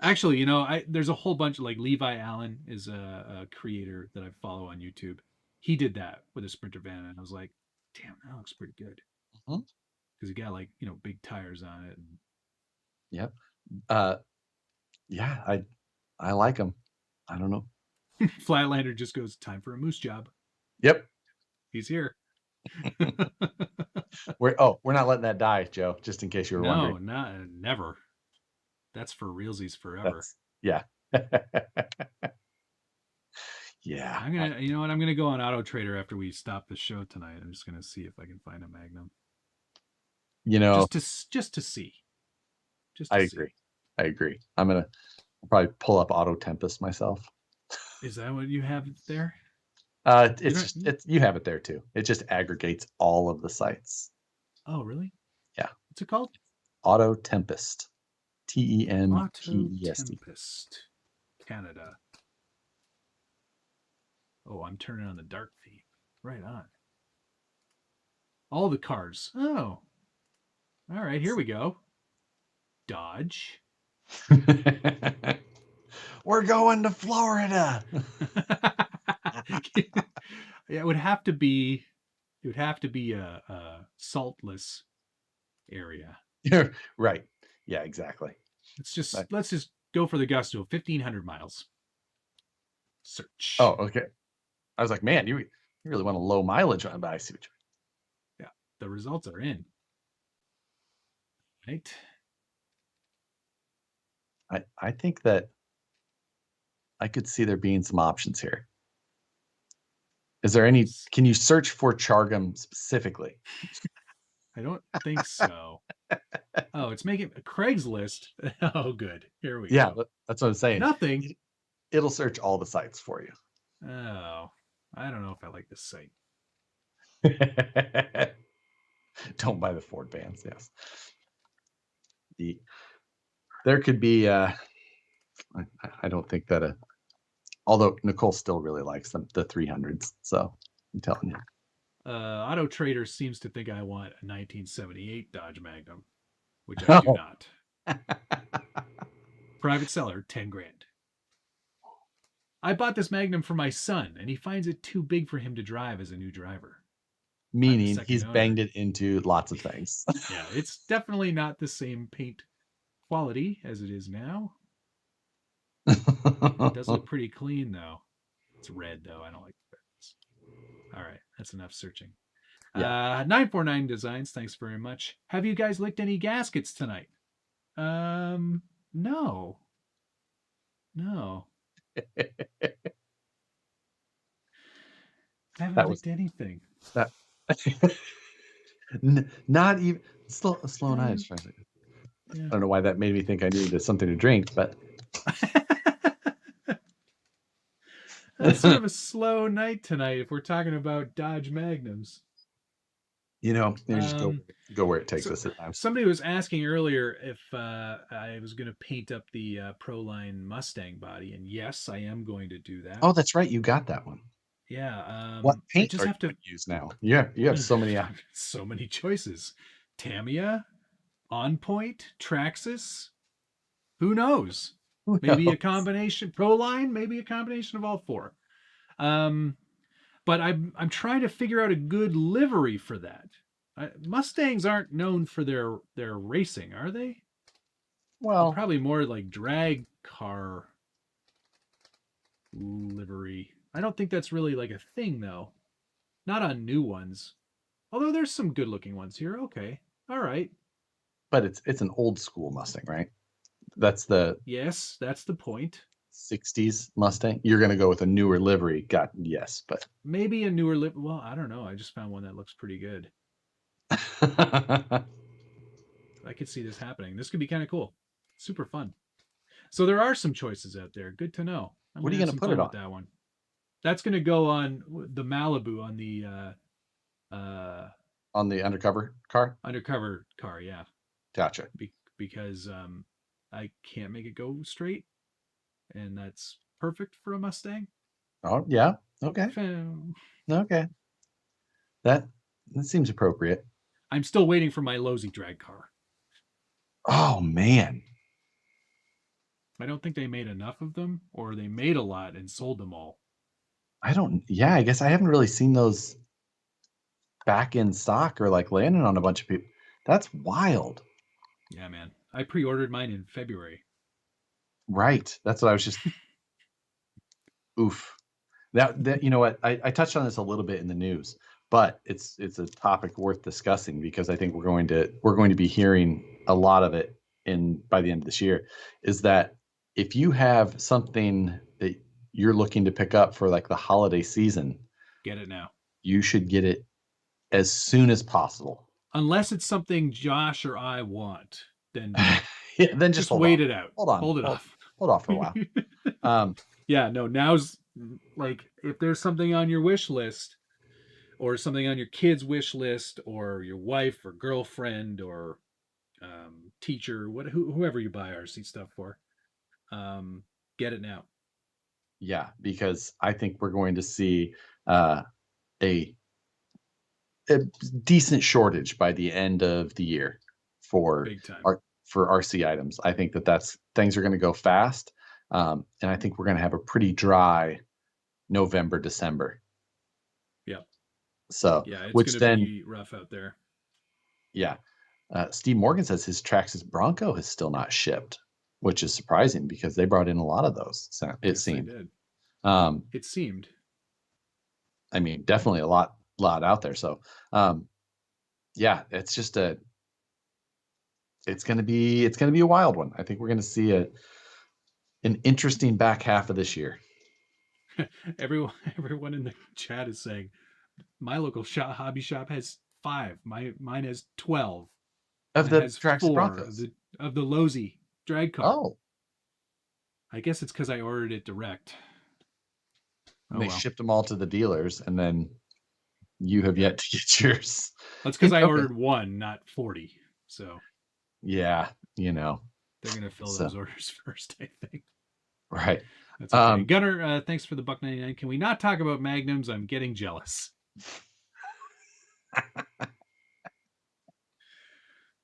Actually, there's a whole bunch of like Levi Allen is a creator that I follow on YouTube. He did that with a Sprinter van, and I was like, damn, that looks pretty good Mhm. because he got like big tires on it. And Yep. Uh, yeah, I like them. I don't know. Flatlander just goes, time for a moose job. Yep. He's here. We're not letting that die, Joe. Just in case you were No, wondering. not never. That's for realsies forever. That's yeah. Yeah. You know what? I'm gonna go on Auto Trader after we stop the show tonight. I'm just gonna see if I can find a Magnum, You know, just to see, just I to see. agree. I agree. I'm gonna probably pull up Auto Tempest myself. Is that what you have there? It's you have it there too. It just aggregates all of the sites. Oh, really? Yeah. What's it called? Auto Tempest. Auto Tempest. Tempest, Canada. Oh, I'm turning on the dark theme. Right on. All the cars. Oh, all right. Here we go. Dodge. We're going to Florida. Yeah, it would have to be. It would have to be a saltless area. Right. Yeah, exactly. Let's just go for the gusto. 1,500 miles. Oh, Search. okay. I was like, man, you really want a low mileage on, but I see what Yeah, the results are in. Right. I think that I could see there being some options here. Is there any? Can you search for Chargum specifically? I don't think so. Oh, it's making a Craigslist. Oh, good. Here we Yeah, go. that's what I'm saying. Nothing. It'll search all the sites for you. Oh, I don't know if I like this site. Don't buy the Ford vans. Yes. There could be. I don't think that. Although Nicole still really likes them, the 300s. So I'm telling you. Auto Trader seems to think I want a 1978 Dodge Magnum, which I do not. Private seller, 10 grand. I bought this Magnum for my son, and he finds it too big for him to drive as a new driver. Meaning he's banged it into lots of things. Yeah, it's definitely not the same paint quality as it is now. It does look pretty clean, though. It's red, though. I don't like the reds. All right, that's enough searching. Yeah. 949 Designs, thanks very much. Have you guys licked any gaskets tonight? No. No. I haven't licked anything. That not even slow and eyes. Yeah. I don't know why that made me think I needed something to drink, but that's sort of a slow night tonight if we're talking about Dodge Magnums. Just go where it takes us at times. Somebody was asking earlier if I was going to paint up the Proline Mustang body, and yes, I am going to do that. Oh, that's right, you got that one. Yeah. What paint just have to use now? Yeah, you have so many. So many choices. Tamiya, On Point, Traxxas. Who knows? Maybe a combination. Proline, maybe a combination of all four. But I'm trying to figure out a good livery for that. Mustangs aren't known for their racing, are they? Well, they're probably more like drag car livery. I don't think that's really like a thing, though. Not on new ones. Although there's some good looking ones here. Okay. All right. But it's an old school Mustang, right? Yes, that's the point. 60s Mustang. You're going to go with a newer livery. Got yes, but maybe a newer lip. Well, I don't know. I just found one that looks pretty good. I could see this happening. This could be kind of cool. Super fun. So there are some choices out there. Good to know. I'm what are gonna you have going to some put fun it with on? that one. That's gonna go on the Malibu on the On the undercover car? undercover car. Yeah, Gotcha. because I can't make it go straight, and that's perfect for a Mustang. Oh, yeah. Okay. Okay. That seems appropriate. I'm still waiting for my Losi drag car. Oh man. I don't think they made enough of them, or they made a lot and sold them all. Yeah, I guess I haven't really seen those back in stock or like landing on a bunch of people. That's wild. Yeah, man. I pre-ordered mine in February. Right. That's what I was just oof. That you know what? I touched on this a little bit in the news, but it's a topic worth discussing because I think we're going to be hearing a lot of it in by the end of this year. Is that if you have something that you're looking to pick up for like the holiday season, Get it now. you should get it as soon as possible. Unless it's something Josh or I want, then Yeah, then just hold wait on. it out. Hold on. Hold it off. Hold off for a while. Yeah, no, now's like if there's something on your wish list or something on your kid's wish list or your wife or girlfriend or teacher, whoever you buy RC stuff for, get it now. Yeah, because I think we're going to see a a decent shortage by the end of the year for Big time. for RC items. I think that's things are going to go fast, and I think we're going to have a pretty dry November, December. Yeah. So yeah, it's which going to then be rough out there. yeah, Steve Morgan says his Traxxas Bronco has still not shipped, which is surprising because they brought in a lot of those. So it Yes, seemed. they did. It seemed. I mean, definitely a lot out there. So, yeah, it's just it's gonna be a wild one. I think we're gonna see an interesting back half of this year. Everyone in the chat is saying my local hobby shop has 5. Mine has 12. Of Mine the has Traxxas 4 Broncos. of the Losi drag car. Oh, I guess it's because I ordered it direct. and they shipped them all to the dealers, and then you have yet to get yours. That's because I ordered 1, not 40. So yeah, they're gonna fill those orders first, I think. Right. That's okay. Gunner, thanks for the $1.99. Can we not talk about magnums? I'm getting jealous.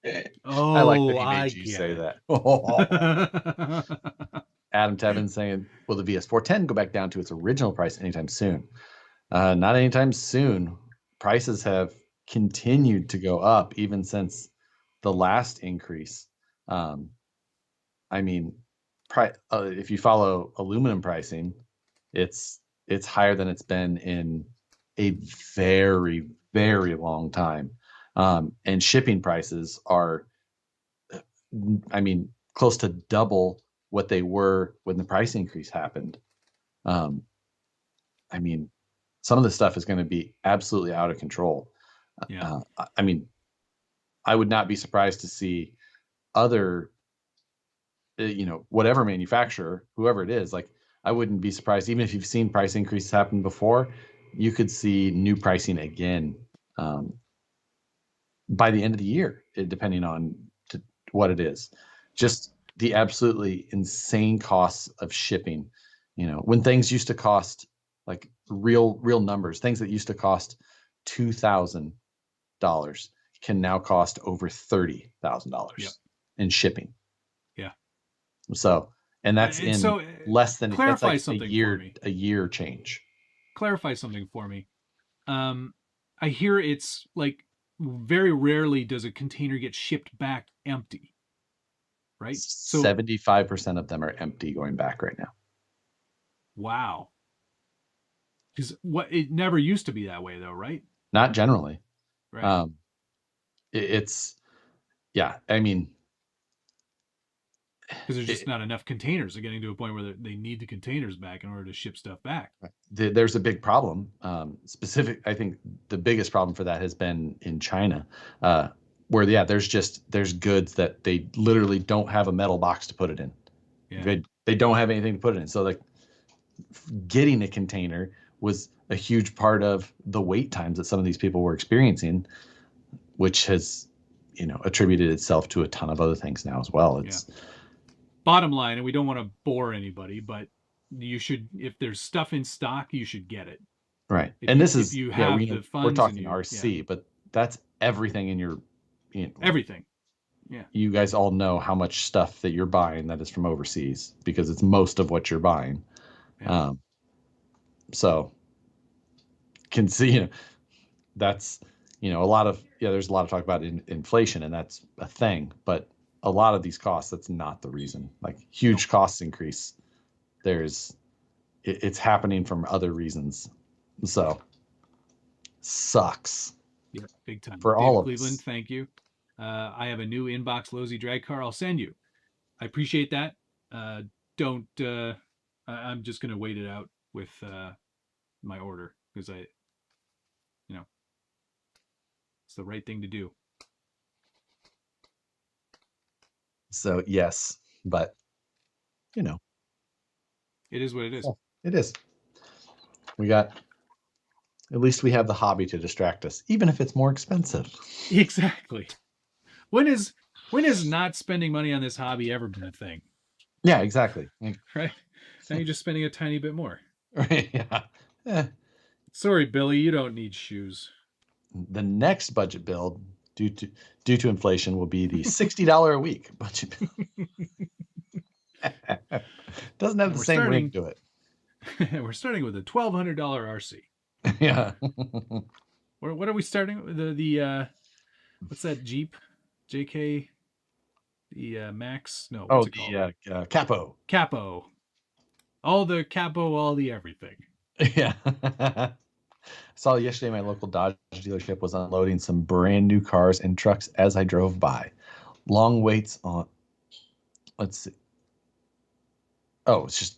I like that he made you say that. Adam Tevin saying, will the VS410 go back down to its original price anytime soon? Not anytime soon. Prices have continued to go up even since the last increase. I mean, if you follow aluminum pricing, it's higher than it's been in a very, very long time. And shipping prices are, I mean, close to double what they were when the price increase happened. I mean, some of this stuff is going to be absolutely out of control. Yeah. I mean, I would not be surprised to see other, whatever manufacturer, whoever it is, like I wouldn't be surprised, even if you've seen price increases happen before, you could see new pricing again by the end of the year, depending on what it is. Just the absolutely insane costs of shipping. When things used to cost like real numbers, things that used to cost $2,000 can now cost over $30,000 in shipping. Yeah. So, and that's in less than clarify that's like something for me. A year change. Clarify something for me. I hear it's like very rarely does a container get shipped back empty. Right? So 75% of them are empty going back right now. Wow. Because it never used to be that way though, right? Not generally. Right. It's yeah. I mean, because there's just not enough containers. They're getting to a point where they need the containers back in order to ship stuff back. There's a big problem. I think the biggest problem for that has been in China, where there's goods that they literally don't have a metal box to put it in. Yeah. They don't have anything to put it in. So like getting a container was a huge part of the wait times that some of these people were experiencing, which has, attributed itself to a ton of other things now as well. It's bottom line, and we don't want to bore anybody, but you should, if there's stuff in stock, you should get it. Right. If you have the funds, we're talking RC, but that's everything in your, everything. Yeah. You guys all know how much stuff that you're buying that is from overseas, because it's most of what you're buying. Yeah. So can see, that's, there's a lot of talk about inflation, and that's a thing, but a lot of these costs, that's not the reason. Like huge cost increase, it's happening from other reasons. So sucks. Yeah, big time. For all of Cleveland, us. thank you. I have a new inbox Lozy drag car. I'll send you. I appreciate that. I'm just gonna wait it out with my order, because it's the right thing to do. So yes, but it is what it is. It is. At least we have the hobby to distract us, even if it's more expensive. Exactly. When is not spending money on this hobby ever been a thing? Yeah, exactly. Right. Now you're just spending a tiny bit more. Right. Yeah. Sorry, Billy, you don't need shoes. The next budget build, due to inflation, will be the $60 a week budget build. Doesn't have the same ring to it. We're starting with a $1,200 RC. Yeah. What are we starting with? The what's that Jeep? JK? The Max? No. Oh, the Capo. Capo. All the Capo, all the everything. Yeah. I saw yesterday my local Dodge dealership was unloading some brand new cars and trucks as I drove by. Long waits on. Let's see. Oh, it's just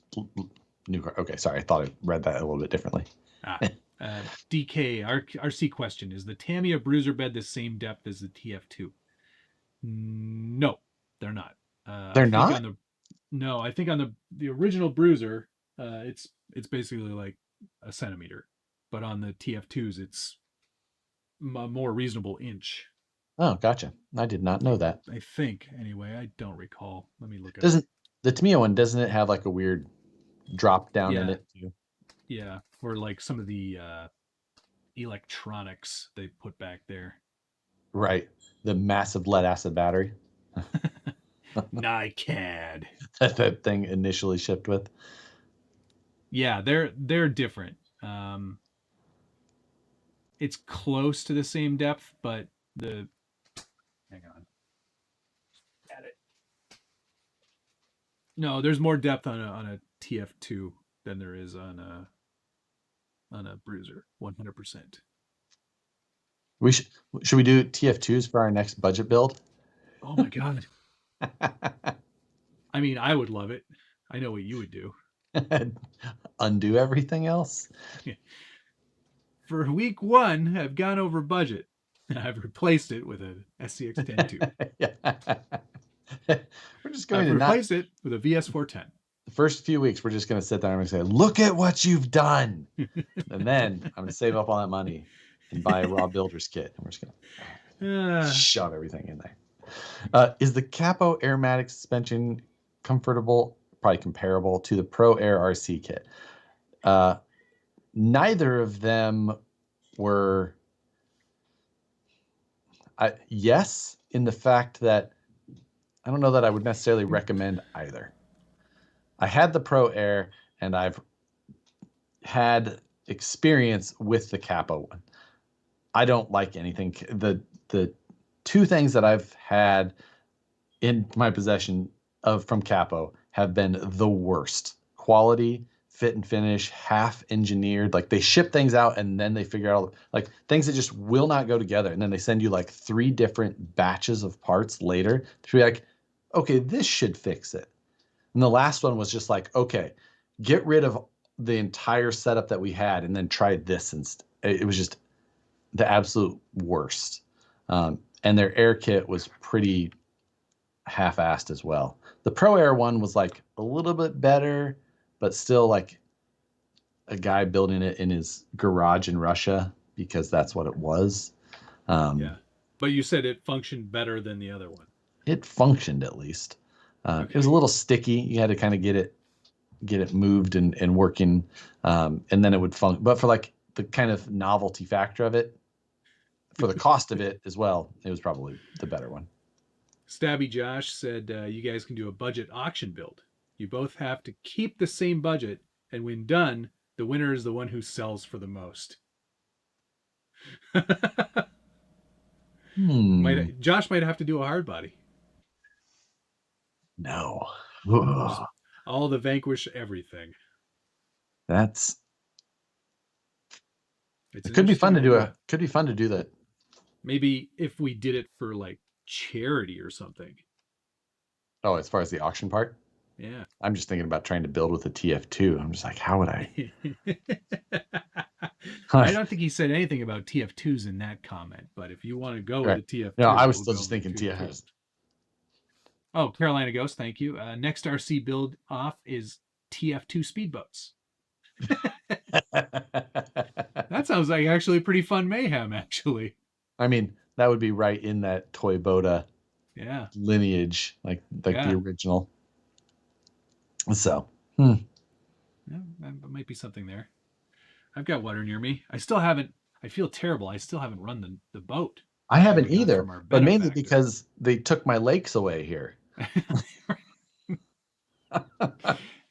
new car. Okay, sorry. I thought I read that a little bit differently. DK, RC question. Is the Tamiya Bruiser bed the same depth as the TF2? No, they're not. They're not? No, I think on the original Bruiser, it's basically like a centimeter. But on the TF2s, it's a more reasonable inch. Oh, gotcha. I did not know that. I think, anyway. I don't recall. Let me look at it. The Tamiya one, doesn't it have like a weird drop down in it too? Yeah, for like some of the electronics they put back there. Right. The massive lead acid battery. NiCad. that thing initially shipped with. Yeah, they're different. It's close to the same depth, but hang on. At it. No, there's more depth on a TF2 than there is on a Bruiser. 100%. Should we do TF2s for our next budget build? Oh my god. I mean, I would love it. I know what you would do. Undo everything else. For week 1, I've gone over budget. I've replaced it with an SCX-10 II. We're just going to replace it with a VS410. The first few weeks, we're just going to sit there and say, look at what you've done. And then I'm going to save up all that money and buy a raw builder's kit. And we're just going to shove everything in there. Is the Capo Airmatic suspension comfortable, probably comparable to the Pro Air RC kit? Neither of them were. Yes, in the fact that I don't know that I would necessarily recommend either. I had the Pro Air, and I've had experience with the Capo one. I don't like anything. The two things that I've had in my possession from Capo have been the worst. Quality, fit and finish, half engineered. Like they ship things out and then they figure out like things that just will not go together. And then they send you like 3 different batches of parts later to be like, okay, this should fix it. And the last one was just like, okay, get rid of the entire setup that we had and then try this. And it was just the absolute worst. And their air kit was pretty half-assed as well. The Pro Air one was like a little bit better, but still like a guy building it in his garage in Russia because that's what it was. Yeah. But you said it functioned better than the other one. It functioned at least. It was a little sticky. You had to kind of get it moved and working, and then it would function. But for like the kind of novelty factor of it, for the cost of it as well, it was probably the better one. Stabby Josh said you guys can do a budget auction build. You both have to keep the same budget, and when done, the winner is the one who sells for the most. Josh might have to do a hard body. No. All the Vanquish everything. It could be fun to do. Could be fun to do that. Maybe if we did it for like charity or something. Oh, as far as the auction part? Yeah. I'm just thinking about trying to build with a TF2. I'm just like, how would I? I don't think he said anything about TF2s in that comment, but if you want to go with a TF2. No, I was still just thinking TF2s. Oh, Carolina Ghost, thank you. Next RC build off is TF2 speedboats. That sounds like actually pretty fun mayhem, actually. I mean, that would be right in that Toy Boda lineage, like the original. So, yeah, that might be something there. I've got water near me. I feel terrible. I still haven't run the boat. I haven't either, but mainly because they took my lakes away here.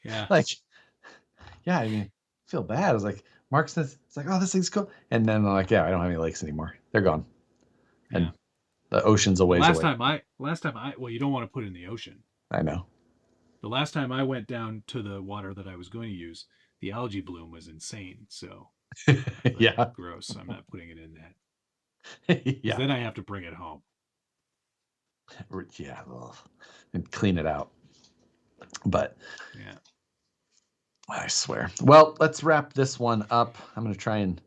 Yeah. I mean, I feel bad. I was like, Mark says, it's like, oh, this thing's cool. And then I'm like, yeah, I don't have any lakes anymore. They're gone. And the ocean's away. Last time I, well, you don't want to put it in the ocean. I know. The last time I went down to the water that I was going to use, the algae bloom was insane. So yeah, gross. I'm not putting it in that. Yeah. Then I have to bring it home. Yeah, and clean it out. But yeah, I swear. Well, let's wrap this one up. I'm going to try and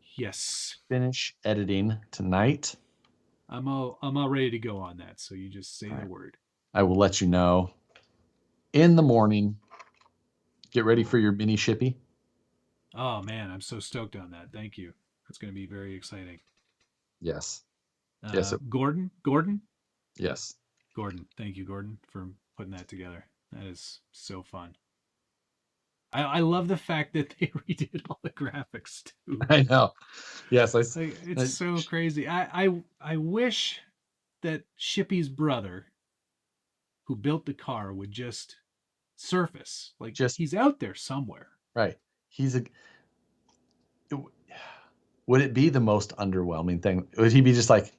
finish editing tonight. I'm all ready to go on that. So you just say the word. I will let you know in the morning. Get ready for your mini shippy. Oh man, I'm so stoked on that. Thank you. It's going to be very exciting. Yes. Yes. Gordon. Yes. Gordon. Thank you, Gordon, for putting that together. That is so fun. I love the fact that they redid all the graphics too. I know. Yes, it's so crazy. I wish that Shippy's brother, who built the car, would just surface. Like he's out there somewhere. Right. Would it be the most underwhelming thing? Would he be just like,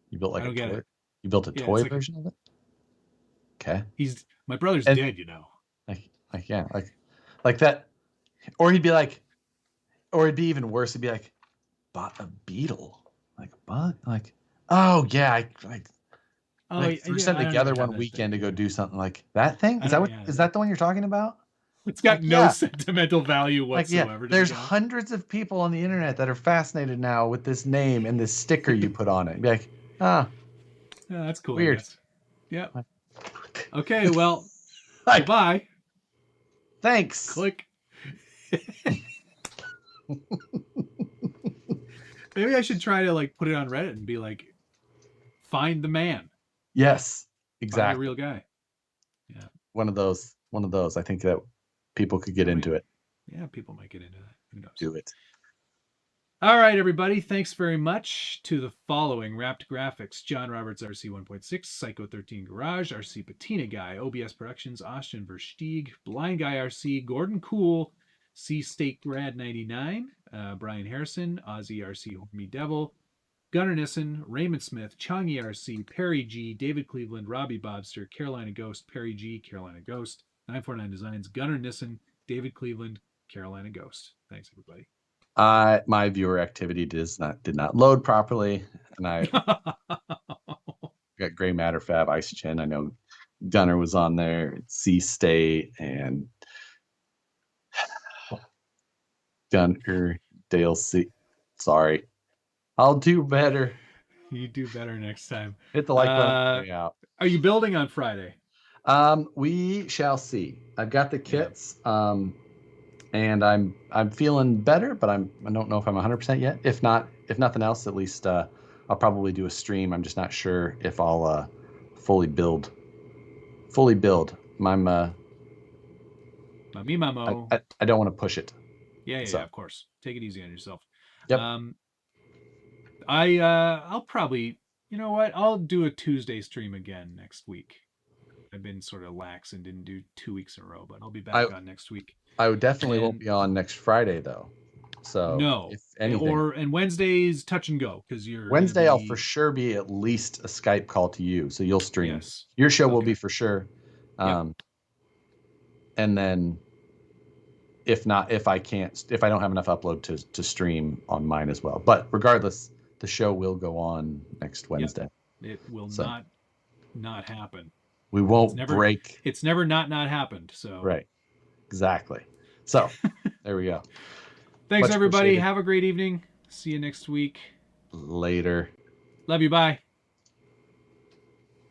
you built like a toy? You built a toy version of it? Okay. My brother's dead, you know. Like that. Or he'd be like, or it'd be even worse. He'd be like, bought a beetle. Like a bug? Like, oh yeah, threw something together one weekend to go do something like that thing. Is that the one you're talking about? It's got no sentimental value whatsoever. There's hundreds of people on the internet that are fascinated now with this name and this sticker you put on it. You'd be like, yeah, that's cool. Weird. Yeah. Okay, well, goodbye. Thanks. Click. Maybe I should try to put it on Reddit and be like, find the man. Yes, exactly. Find a real guy. Yeah. One of those. I think that people could get into it. Yeah, people might get into that. Who knows? Do it. All right, everybody. Thanks very much to the following: Wrapped Graphics, John Roberts, RC 1.6, Psycho 13 Garage, RC Patina Guy, OBS Productions, Austin Versteeg, Blind Guy RC, Gordon Cool, C State Grad 99, Brian Harrison, Ozzy RC, Hormy Devil, Gunnar Nissen, Raymond Smith, Changi RC, Perry G, David Cleveland, Robbie Bobster, Carolina Ghost, Perry G, Carolina Ghost, 949 Designs, Gunnar Nissen, David Cleveland, Carolina Ghost. Thanks, everybody. My viewer activity did not load properly, and I got Gray Matter Fab, Ice Chin. I know Gunner was on there, C State, and Gunner, Dale C. Sorry. I'll do better. You do better next time. Hit the like button on the way out. Are you building on Friday? We shall see. I've got the Yeah. kits, and I'm feeling better, but I don't know if I'm 100% yet. If nothing else, at least I'll probably do a stream. I'm just not sure if I'll fully build. I'm Mami Mamo. I don't want to push it. Yeah, So. of course. Take it easy on yourself. Yep. I'll probably, you know what? I'll do a Tuesday stream again next week. I've been sort of lax and didn't do 2 weeks in a row, but I'll be back on next week. I would definitely won't be on next Friday though. So no, if anything, and Wednesday's touch and go because you're Wednesday. I'll for sure be at least a Skype call to you, so you'll stream. Yes. Your show will be for sure. Yep. And then if not, if I don't have enough upload to stream on mine as well. But regardless, the show will go on next Wednesday. Yep. It will not happen. We won't break. It's never not happened. So right, exactly. So there we go. Thanks, everybody. Have a great evening. See you next week. Later. Love you. Bye.